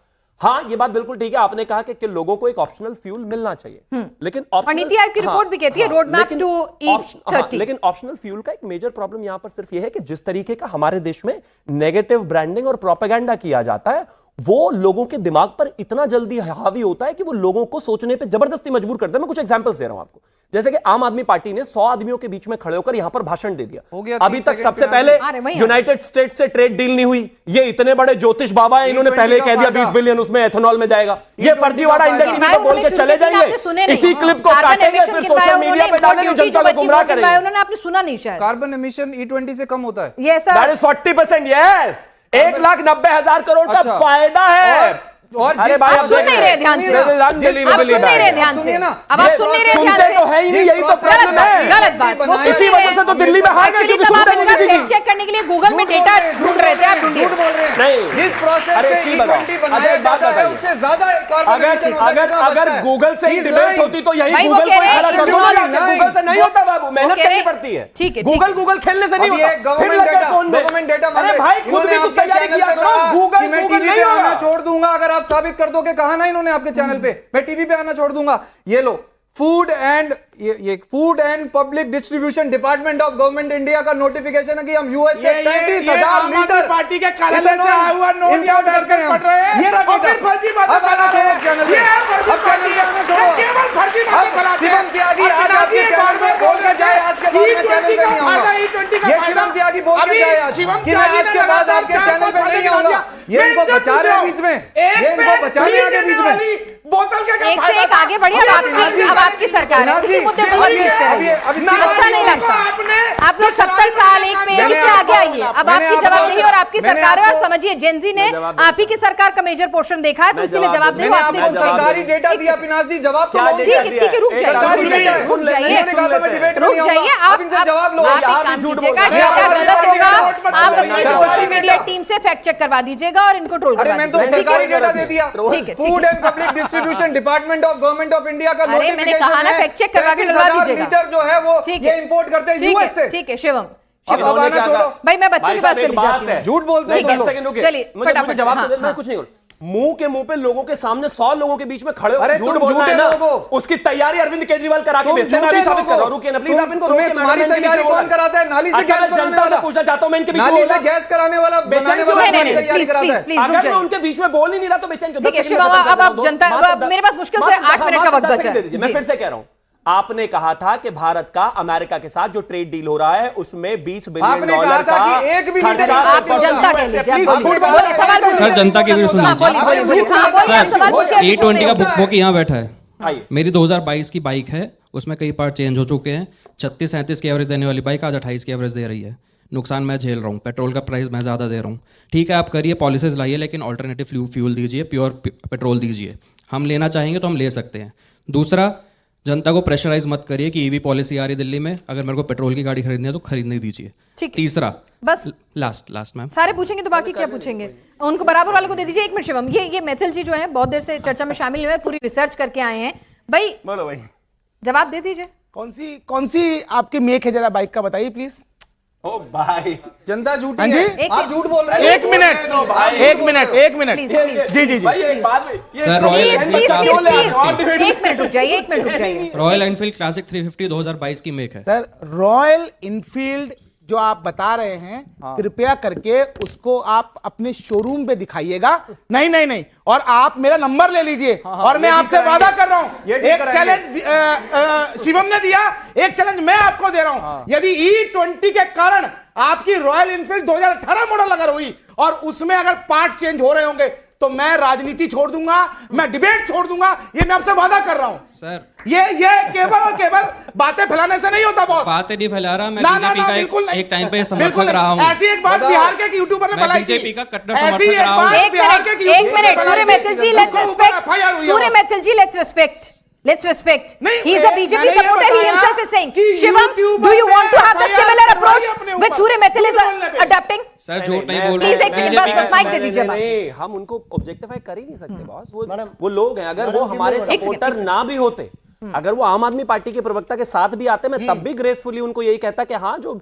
हाँ, ये बात बिल्कुल ठीक है, आपने कहा कि लोगों को एक ऑप्शनल फ्यूल मिलना चाहिए, लेकिन
और नीति आयोग की रिपोर्ट भी कहती है रोड मैप टू E30।
लेकिन ऑप्शनल फ्यूल का एक मेजर प्रॉब्लम यहां पर सिर्फ यह है कि जिस तरीके का हमारे देश में नेगेटिव ब्रांडिंग और प्रोपेगेंडा किया जाता है, वो लोगों के दिमाग पर इतना जल्दी हावी होता है कि वो लोगों को सोचने पे जबरदस्ती मजबूर करता है। मैं कुछ एग्जांपल्स दे रहा हूं आपको। जैसे कि आम आदमी पार्टी ने 100 आदमियों के बीच में खड़े होकर यहां पर भाषण दे दिया।
हो गया,
अभी
30
तक
सेकंड
सबसे
फिर
पहले यूनाइटेड स्टेट से ट्रेड डील नहीं हुई। ये इतने बड़े ज्योतिष बाबा हैं, इन्होंने पहले ही कह दिया 20 बिलियन उसमें एथेनॉल में जाएगा। ये फर्जीवाड़ा इंडिया टीवी पर बोल के चले जाएंगे, इसी क्लिप को काटेंगे, फिर सोशल मीडिया पे डालेंगे, जनता को गुमराह करेंगे।
उन्होंने आपने सुना नहीं शायद।
कार्बन एमिशन E20 से कम होता है।
ये sir
that is 40%, yes. 1,90,000 crore का
अच्छा।
फायदा है।
और
अरे भाई,
आप सुन नहीं रहे ध्यान से, आप सुन नहीं रहे ध्यान से, अब आप सुन नहीं रहे ध्यान
सुनते
से।
तो है ही नहीं, यही तो प्रॉब्लम है।
गलत बात, वो सुन
इसी
नहीं
वजह
रहे।
से तो दिल्ली में हार गए, क्योंकि सुनते नहीं किसी की।
चेक करने के लिए गूगल में डेटा ढूंढ रहे थे, आप ढूंढिए।
झूठ बोल रहे हैं।
नहीं।
जिस प्रोसेस
अरे
से
एक चीज बताओ।
E20
अच्छा,
बनाया
एक बात
जाता है,
बताइए।
उससे ज्यादा कार्बन एमिशन होता है,
अगर
कितना
अगर
बचता है?
गूगल से ही
He's
डिबेट
lying.
होती तो यही
भाई वो
गूगल
कह
को
रहे हैं
खड़ा कर
इथेनॉल
दूंगा। गूगल से नहीं होता बाबू, मेहनत
कह रहे
करनी
हैं-
पड़ती है।
ठीक है,
गूगल
ठीक है।
गूगल खेलने से नहीं
अब ये
होता। फिर
गवर्नमेंट
लगे
डेटा,
फोन में।
गवर्नमेंट डेटा
अरे भाई, खुद भी कुछ तैयारी किया करो। गूगल
मैं
गूगल
टीवी
नहीं
पे आना
होगा।
छोड़ दूंगा अगर आप साबित कर दो कि कहा ना इन्होंने आपके चैनल पे, मैं टीवी पे आना छोड़ दूंगा। ये लो, फूड एंड ये food and public distribution department of government India का नोटिफिकेशन है कि हम यूएस से 35,000 लीटर
पार्टी के कार्यालय से आया हुआ नोट यहाँ बैठकर पढ़ रहे हैं।
ये रहा
और फिर फर्जी बातें
अब आना
फैला रहे
छोड़ो
हैं।
चैनल पे।
ये है फर्जी
अब चैनल पे आना छोड़ो।
ये केवल फर्जी बातें
अब
फैलाते हैं।
शिवम त्यागी
और
आज
पिनाकी
आपके
एक
चैनल
बार
पे
में
बोल के जाए, आज के बाद मैं चैनल पे
E20 का
नहीं
फायदा,
आऊंगा।
E20 का
ये
फायदा।
शिवम त्यागी बोल के
अभी
जाए आज
शिवम
कि मैं
त्यागी
आज
ने
के बाद
लगातार
आपके
चार
चैनल पे
पांच
नहीं
गिरा
आऊंगा।
दिया।
ये इनको
मैं इनसे
बचा रहे हैं
पूछ
बीच में,
रहा हूं,
ये इनको बचा रहे हैं आगे बीच में।
बोतल के क्या
एक से
फायदा
एक
था?
आगे बढ़िए। अब आपकी सरकार है, किसी मुद्दे को मत खींचते रहिए, अच्छा नहीं लगता। आप लोग 70 साल एक पे इससे आगे आइए। अब आपकी जवाबदेही और आपकी सरकार है, और समझिए जेनजी ने आप ही की सरकार का मेजर पोर्शन देखा है, तो इसीलिए जवाबदेही
मैंने
आपसे
आपको सरकारी डेटा दिया पिनाश जी, जवाब तो लो।
ठीक है, रुक जाइए, आप
जवाब लो।
आप एक काम कीजिएगा, क्या गलत होगा आप अपनी सोशल मीडिया टीम से फैक्ट चेक करवा दीजिएगा और इनको ट्रोल
अरे
करवा
मैंने तो
दीजिएगा।
सरकारी डेटा दे दिया।
ठीक है,
food and public distribution department of government of India का
अरे मैंने कहा ना, फैक्ट चेक करवा के लगवा
35,000
दीजिएगा।
लीटर जो है वो
ठीक
ये
है,
इंपोर्ट करते हैं यूएस से।
ठीक है शिवम,
अब आना छोड़ो
भाई मैं बच्चों की बात से नहीं जाती हूँ।
झूठ बोलते
नहीं,
हो तुम
10
लोग।
सेकंड रुकिए।
चलिए,
मुझे
फटाफट,
जवाब
हाँ,
तो दे, मैं
हाँ।
कुछ नहीं बोल मुंह के मुंह पे लोगों के सामने 100 लोगों के बीच में खड़े
अरे
हो झूठ
तुम
बोलना है
झूठे
ना,
लोगो।
उसकी तैयारी अरविंद केजरीवाल करा के
तुम
भेजते हैं। मैं
झूठे
अभी साबित कर रहा हूं,
लोगो।
रुकिए ना प्लीज, आप इनको
तुम्हें
रोकिए।
तुम्हारी
मैडम, इनके
तैयारी
पीछे
कौन
बोला।
कराता है? नाली से
अच्छा,
गैस
मैं
बनाने
जनता
वाला।
से पूछना चाहता हूं, मैं इनके पीछे
नाली
बोला।
से गैस कराने वाला
बेचैन
बनाने
क्यों
वाला
है?
तुम्हारी
नहीं,
तैयारी कराता है।
प्लीज रुक
अगर मैं
जाइए।
उनके बीच में बोल ही नहीं रहा तो बेचैन क्यों?
ठीक है शिवम, अब आप जनता, मेरे पास मुश्किल से 8 मिनट का वक्त बचा है।
मैं
जी।
फिर से कह रहा हूं, आपने कहा था कि भारत का अमेरिका के साथ जो ट्रेड डील हो रहा है उसमें 20 बिलियन
आपने कहा
डॉलर
था
का
कि एक भी
खर्चा
लीटर
आप जनता के लिए
प्लीज,
बोलिए, बोलिए, सवाल पूछिए।
सर, जनता के लिए सुन
हाँ,
लीजिए।
बोलिए, बोलिए, बोलिए, हाँ, बोलिए, आप सवाल पूछिए, ऐसे छोड़
E20 का
नहीं
बुक यहाँ बैठा है।
आइए।
मेरी 2022 की बाइक है, उसमें कई पार्ट चेंज हो चुके हैं। 36-37 की एवरेज देने वाली बाइक आज 28 की एवरेज दे रही है। नुकसान मैं झेल रहा हूँ, पेट्रोल का प्राइस मैं ज़्यादा दे रहा हूँ। ठीक है, आप करिए, पॉलिसीज लाइए, लेकिन ऑल्टरनेटिव फ्यूल दीजिए, प्योर पेट्रोल दीजिए। हम लेना चाहेंगे तो हम ले सकते हैं। दूसरा, जनता को प्रेशराइज मत करिए कि ईवी पॉलिसी आ रही दिल्ली में, अगर मेरे को पेट्रोल की गाड़ी खरीदनी है तो खरीदने दीजिए।
ठीक है।
तीसरा,
बस
लास्ट मैम,
सारे पूछेंगे तो बाकी क्या पूछेंगे? उनको बराबर वाले को दे दीजिए। एक मिनट शिवम, ये मैथिल जी जो है बहुत देर से चर्चा में शामिल हुए हैं, पूरी रिसर्च करके आए हैं। भाई
बोलो भाई,
जवाब दे दीजिए।
कौन सी आपकी मेक है, जरा बाइक का बताइए प्लीज।
ओ भाई,
जनता झूठी
हाँ जी?
है, आप झूठ बोल रहे हैं।
एक मिनट
प्लीज, प्लीज।
जी
भाई एक बात ये
sir,
please,
royal
please,
Enfield
please, एक मिनट रुक जाइए, एक मिनट रुक जाइए।
रॉयल एनफील्ड क्लासिक 350 2022 की मेक है।
सर, रॉयल इनफील्ड जो आप बता रहे हैं, कृपया करके उसको आप अपने शोरूम पे दिखाइएगा। नहीं, और आप मेरा नंबर ले लीजिए, और मैं आपसे वादा कर रहा हूं, एक चैलेंज शिवम ने दिया, एक चैलेंज मैं आपको दे रहा हूं। यदि E20 के कारण आपकी रॉयल इनफील्ड 2018 मॉडल अगर हुई और उसमें अगर पार्ट चेंज हो रहे होंगे तो मैं राजनीति छोड़ दूंगा, मैं डिबेट छोड़ दूंगा। ये मैं आपसे वादा कर रहा हूं
सर,
ये केवल और केवल बातें फैलाने से नहीं होता बॉस।
बातें नहीं फैला रहा, मैं
ना,
बीजेपी का
बिल्कुल नहीं।
एक टाइम पे
बिल्कुल
समर्थक
नहीं।
रहा हूँ।
ऐसी एक बात बिहार के एक यूट्यूबर ने
मैं
बनाई थी।
बीजेपी का कट्टर
ऐसी
समर्थक
एक
रहा हूँ।
बात
एक
बिहार के
मिनट,
यूट्यूबर
एक मिनट,
ने
सूर्य
बनाई
मैथिल
थी।
जी, लेट्स
उसको ऊपर FIR हुई है
Surya
boss.
Maithil ji, let's respect
नहीं,
ही इज अ बीजेपी
मैंने ये
सपोर्टर, ही
बताया
हिमसेल्फ इज सेइंग
कि
शिवम,
यूट्यूबर
डू यू
ने
want to have the
FIR
similar
करवाई अपने
अप्रोच
ऊपर।
व्हिच सूर्य मैथिल इज
झूठ बोलने पे।
अडॉप्टिंग?
सर, झूठ नहीं बोल
Please,
रहे
एक सेकंड, बस माइक दे दीजिए।
नहीं, हम उनको ऑब्जेक्टिफाई कर ही नहीं सकते बॉस। वो लोग हैं, अगर वो हमारे सपोर्टर ना भी होते, अगर वो आम आदमी पार्टी के प्रवक्ता के साथ भी आते, मैं तब भी ग्रेसफुली उनको यही कहता कि हाँ, जो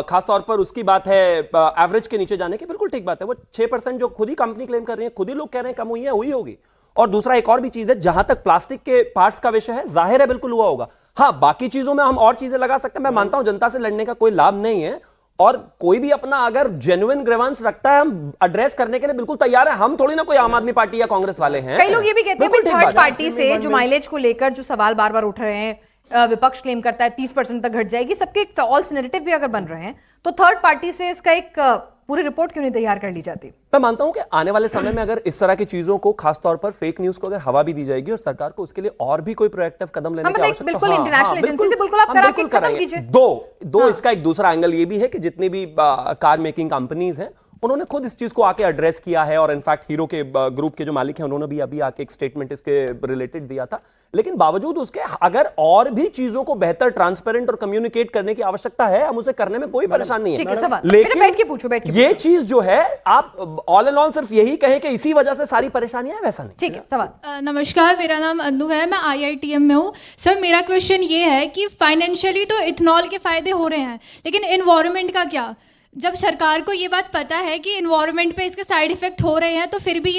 खासतौर पर उसकी बात है एवरेज के नीचे जाने की, बिल्कुल ठीक बात है। वो 6% जो खुद ही कंपनी क्लेम कर रही है, खुद ही लोग कह रहे हैं कम हुई है, हुई होगी। और दूसरा एक और भी चीज है, जहां तक प्लास्टिक के पार्ट्स का विषय है, जाहिर है बिल्कुल हुआ होगा। हाँ, बाकी चीजों में हम और चीजें लगा सकते हैं। मैं मानता हूं जनता से लड़ने का कोई लाभ नहीं है, और कोई भी अपना अगर जेन्युइन ग्रीवांस रखता है, हम एड्रेस करने के लिए बिल्कुल तैयार है। हम थोड़ी ना कोई आम आदमी पार्टी या कांग्रेस वाले हैं।
कई लोग ये भी कहते हैं
बिल्कुल ठीक
थर्ड
बात है।
पार्टी से जो माइलेज को लेकर जो सवाल बार बार उठ रहे हैं, विपक्ष क्लेम करता है 30% तक घट जाएगी, सबके एक फॉल्स नैरेटिव भी अगर बन रहे हैं, तो थर्ड पार्टी से इसका एक पूरी रिपोर्ट क्यों नहीं तैयार कर ली जाती?
मैं मानता हूं कि आने वाले समय में अगर इस तरह की चीजों को, खासतौर पर फेक न्यूज को अगर हवा भी दी जाएगी और सरकार को उसके लिए और भी कोई प्रोएक्टिव कदम लेने की आवश्यकता,
बिल्कुल इंटरनेशनल एजेंसी से बिल्कुल आप करा के खत्म कीजिए।
दो इसका एक दूसरा एंगल ये भी है कि जितनी भी कार मेकिंग कंपनीज हैं, उन्होंने खुद इस चीज को आके एड्रेस किया है, और इनफैक्ट हीरो के ग्रुप के जो मालिक हैं उन्होंने भी अभी आके एक स्टेटमेंट इसके रिलेटेड दिया था। लेकिन बावजूद उसके अगर और भी चीजों को बेहतर, ट्रांसपेरेंट और कम्युनिकेट करने की आवश्यकता है, हम उसे करने में कोई परेशान नहीं
ठीक
है।
है, सवाल।
लेकिन
बैठ के पूछो,
ये चीज जो है, आप ऑल एंड ऑल सिर्फ यही कहें कि इसी वजह से सारी परेशानियां हैं, वैसा नहीं।
ठीक है, सवाल।
नमस्कार, मेरा नाम अनु है, मैं IITM में हूँ। सर, मेरा क्वेश्चन ये है कि फाइनेंशियली तो इथेनॉल के फायदे हो रहे हैं, लेकिन एनवायरनमेंट का क्या? जब सरकार को ये बात पता है कि एनवायरनमेंट पे इसके साइड इफेक्ट हो रहे हैं, तो फिर भी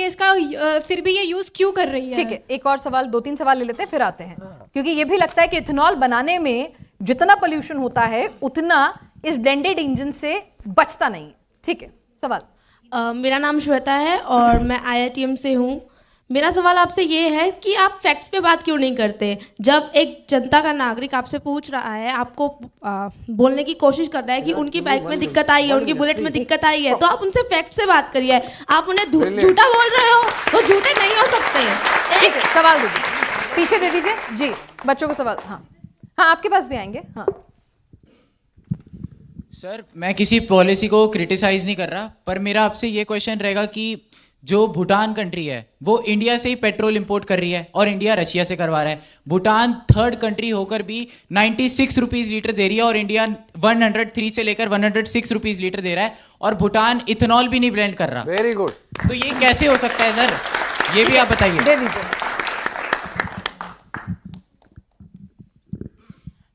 ये यूज क्यों कर रही है?
ठीक है, एक और सवाल, 2-3 सवाल ले लेते हैं, फिर आते हैं, क्योंकि ये भी लगता है कि इथेनॉल बनाने में जितना पोल्यूशन होता है उतना इस ब्लेंडेड इंजन से बचता नहीं। ठीक है, सवाल।
मेरा नाम श्वेता है और मैं IITM से हूँ। मेरा सवाल आपसे ये है कि आप फैक्ट्स पे बात क्यों नहीं करते? जब एक जनता का नागरिक आपसे पूछ रहा है, आपको बोलने की कोशिश कर रहा है कि उनकी बाइक में दिक्कत आई है, उनकी बुलेट में दिक्कत आई है, तो आप उनसे फैक्ट से बात करिए। आप उन्हें झूठा बोल रहे हो, वो झूठे नहीं हो सकते।
ठीक है, सवाल दीजिए, पीछे दे दीजिए जी, बच्चों को सवाल। हाँ हाँ, आपके पास भी आएंगे। हाँ
सर, मैं किसी पॉलिसी को क्रिटिसाइज नहीं कर रहा, पर मेरा आपसे ये क्वेश्चन रहेगा कि जो भूटान कंट्री है वो इंडिया से ही पेट्रोल इंपोर्ट कर रही है और इंडिया रशिया से करवा रहा है। भूटान थर्ड कंट्री होकर भी 96 रुपीज़ लीटर दे रही है और इंडिया 103 से लेकर 106 रुपीज़ लीटर दे रहा है, और भूटान इथेनॉल भी नहीं ब्लेंड कर रहा।
Very good.
तो ये कैसे हो सकता है सर, ये भी आप बताइए।
दे दीजिए।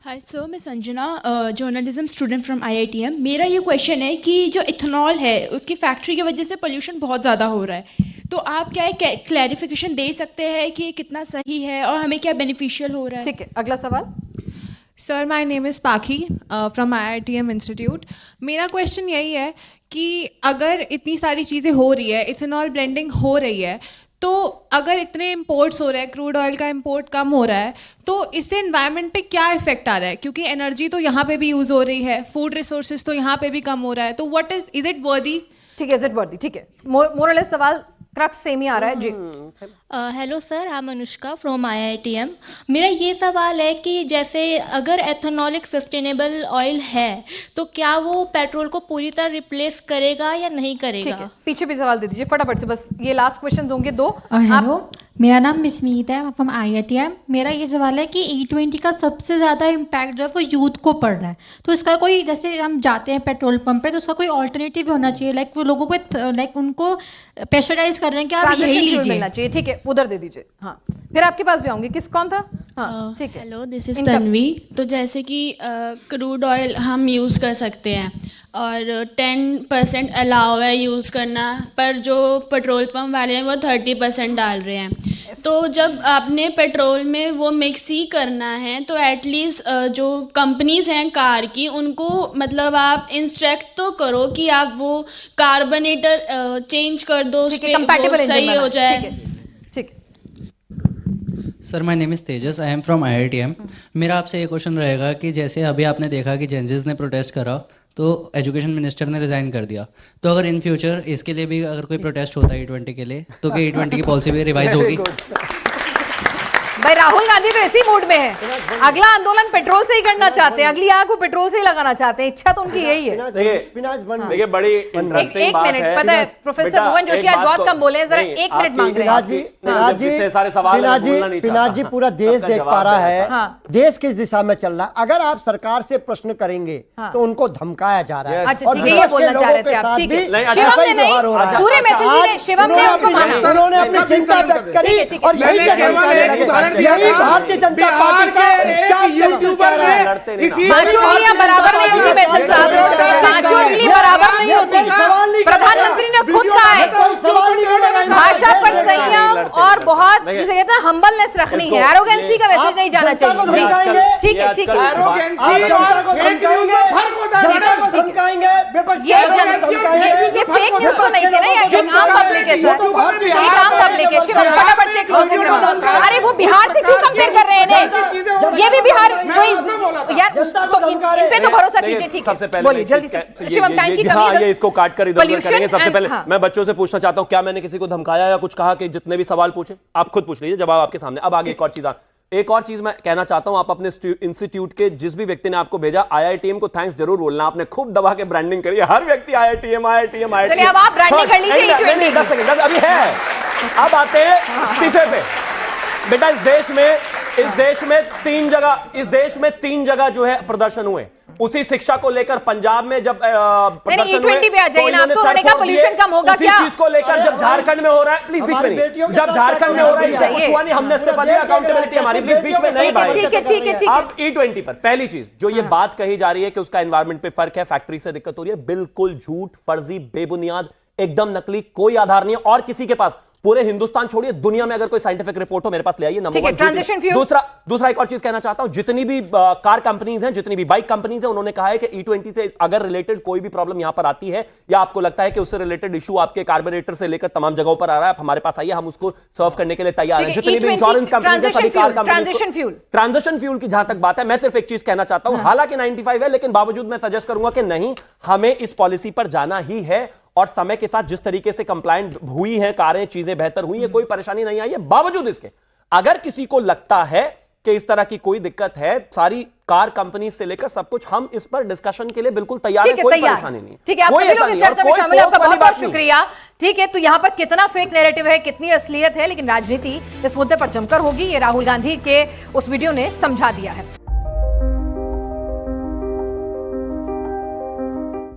हाय सर, मैं Sanjana, journalism student from IITM। मेरा ये क्वेश्चन है कि जो इथेनॉल है उसकी फैक्ट्री की वजह से पोल्यूशन बहुत ज़्यादा हो रहा है, तो आप क्या एक क्लैरिफिकेशन दे सकते हैं कि कितना सही है और हमें क्या बेनिफिशियल हो रहा है?
ठीक है, अगला सवाल।
सर, माय नेम इज़ पाखी फ्रॉम IITM इंस्टीट्यूट। मेरा क्वेश्चन यही है कि अगर इतनी सारी चीज़ें हो रही है, इथेनॉल ब्लेंडिंग हो रही है, तो अगर इतने इंपोर्ट्स हो रहे हैं, क्रूड ऑयल का इंपोर्ट कम हो रहा है, तो इससे एनवायरनमेंट पे क्या इफेक्ट आ रहा है? क्योंकि एनर्जी तो यहाँ पे भी यूज़ हो रही है, फूड रिसोर्सेज तो यहाँ पे भी कम हो रहा है, तो व्हाट इज इट वर्दी?
ठीक है, इज इट वर्दी? ठीक है, मोरलेस सवाल क्रक्स सेम ही आ रहा है जी।
Hello sir, I am Anushka from IITM। मेरा ये सवाल है कि जैसे अगर एथेनॉल एक सस्टेनेबल ऑयल है, तो क्या वो पेट्रोल को पूरी तरह रिप्लेस करेगा या नहीं करेगा?
ठीक है, पीछे भी सवाल दे दीजिए फटाफट से, बस ये लास्ट क्वेश्चन होंगे दो।
हेलो, मेरा नाम मिसमीत है फ्रॉम IITM। मेरा ये सवाल है कि E20 का सबसे ज़्यादा इम्पैक्ट जो है वो यूथ को पड़ रहा है, तो इसका कोई, जैसे हम जाते हैं पेट्रोल पंप पे, तो उसका कोई ऑल्टरनेटिव होना चाहिए, लाइक वो लोगों को लाइक उनको प्रेशराइज कर रहे हैं कि आप यही लीजिए।
ठीक है, उधर दे दीजिए। हाँ, फिर आपके पास भी आऊंगी। किस कौन था? हाँ ठीक है।
Hello, this is Tanvi. तो जैसे कि क्रूड ऑयल हम यूज़ कर सकते हैं और 10% अलाउ है यूज़ करना, पर जो पेट्रोल पंप वाले हैं वो 30% डाल रहे हैं। तो जब आपने पेट्रोल में वो मिक्स ही करना है, तो एटलीस्ट जो कंपनीज हैं कार की, उनको मतलब आप इंस्ट्रक्ट तो करो कि आप वो कार्बोनेटर चेंज कर दो, उस पे वो सही हो जाए।
Sir, my name is Tejas, I am from IITM। मेरा आपसे ये क्वेश्चन रहेगा कि जैसे अभी आपने देखा कि जेंजिस ने प्रोटेस्ट करा तो एजुकेशन मिनिस्टर ने रिज़ाइन कर दिया, तो अगर इन फ्यूचर इसके लिए भी अगर कोई प्रोटेस्ट होता है E20 के लिए, तो क्या E20 की पॉलिसी भी रिवाइज होगी?
भाई राहुल गांधी तो इसी मूड में है, अगला आंदोलन पेट्रोल से ही करना चाहते हैं, अगली आग को पेट्रोल से ही लगाना चाहते हैं, इच्छा तो उनकी यही है।
देखिए बड़ी इंटरेस्टिंग बात है।
पता है प्रोफेसर भुवन जोशी आज बहुत कम बोले हैं, जरा 1 मिनट मांग रहे
हैं। पिनाज जी, पूरा देश देख पा रहा है देश किस दिशा में चल रहा है। अगर आप सरकार से प्रश्न करेंगे तो उनको धमकाया जा रहा है।
अच्छा ठीक है, ये बोलना चाह रहे थे आप। ठीक है, शिवम ने नहीं, सूर्य मैथिल जी ने, शिवम ने उनको माना,
उन्होंने अपनी चिंता व्यक्त करी और यही भारतीय जनता पार्टी का यूट्यूबर है।
पांचों उंगलियां बराबर नहीं होती मैथिल साहब, पांचों उंगली बराबर नहीं होती। प्रधानमंत्री ने खुद कहा है भाषा पर संयम और बहुत जिसे कहते हैं हम्बलनेस रखनी है, एरोगेंसी का मैसेज नहीं जाना चाहिए। ठीक है ठीक है, ये फेक न्यूज तो नहीं थे ना, ये आम पब्लिक है सर, एक आम पब्लिक है। शिवम फटाफट से क्लोजिंग रिमार्क। अरे वो बिहार से क्यों कंपेयर कर रहे हैं? ये भी बिहार यार, तो इन पे तो भरोसा कीजिए। ठीक है, सबसे पहले बोलिए जल्दी से, शिवम टाइम की कमी है,
ये इसको काट कर इधर करेंगे। सबसे पहले मैं बच्चों से पूछना चाहता हूं, क्या मैंने किसी को धमकाया या कुछ कहा? कि जितने भी सवाल पूछे आप खुद पूछ लीजिए, जवाब आपके सामने। अब आगे एक और चीज मैं कहना चाहता हूं, आप अपने इंस्टीट्यूट के जिस भी व्यक्ति ने आपको भेजा, IITM को थैंक्स जरूर बोलना। आपने खूब दबा के ब्रांडिंग करी, हर व्यक्ति IITM।
चलिए अब आप ब्रांडिंग कर लीजिए।
10 सेकंड अभी है। अब आते हैं इस्तीफे पे। बेटा, इस देश में तीन जगह जो है प्रदर्शन हुए, उसी शिक्षा को लेकर पंजाब में जब प्रदर्शन हुए तो इन्होंने पोल्यूशन
कम होगा
क्या? उसी चीज को लेकर जब झारखंड में हो रहा है, प्लीज बीच में नहीं, जब झारखंड में हो रहा है कुछ हुआ नहीं, हमने इस्तीफा दिया, अकाउंटेबिलिटी हमारी, प्लीज बीच में नहीं भाई।
ठीक है।
अब E20 पर पहली चीज जो ये बात कही जा रही है कि उसका एनवायरमेंट पे फर्क है, फैक्ट्री से दिक्कत हो रही है, बिल्कुल झूठ, फर्जी, बेबुनियाद, एकदम नकली, कोई आधार नहीं है और किसी के पास पूरे हिंदुस्तान छोड़िए, दुनिया में अगर कोई साइंटिफिक रिपोर्ट हो मेरे पास ले आइए। नंबर
ठीक है,
वन।
Transition fuel.
दूसरा एक और चीज कहना चाहता हूं, जितनी भी कार कंपनीज हैं, जितनी भी बाइक कंपनीज हैं, उन्होंने कहा है कि E20 से अगर रिलेटेड कोई भी प्रॉब्लम यहां पर आती है या आपको लगता है कि उससे रिलेटेड इशू आपके कार्बोरेटर से लेकर तमाम जगहों पर आ रहा है, आप हमारे पास आइए, हम उसको सर्व करने के लिए तैयार हैं। जितनी भी इंश्योरेंस कंपनीज है, सभी कार कंपनीज, ट्रांजिशन फ्यूल की जहां तक बात है, मैं सिर्फ एक चीज कहना चाहता हूं, हालांकि 95 है, लेकिन बावजूद मैं सजेस्ट करूंगा कि नहीं, हमें इस पॉलिसी पर जाना ही है। और समय के साथ जिस तरीके से कंप्लायंट हुई है कारें, चीजें बेहतर हुई है, कोई परेशानी नहीं आई है। बावजूद इसके अगर किसी को लगता है कि इस तरह की कोई दिक्कत है, सारी कार कंपनी से लेकर सब कुछ, हम इस पर डिस्कशन के लिए बिल्कुल तैयार हैं, कोई परेशानी नहीं।
ठीक है, आप सभी लोग इस चर्चा में शामिल हैं, आपका बहुत बहुत शुक्रिया। ठीक है, तो यहां पर कितना फेक नैरेटिव है, कितनी असलियत है, लेकिन राजनीति इस मुद्दे पर जमकर होगी, ये राहुल गांधी के उस वीडियो ने समझा दिया है।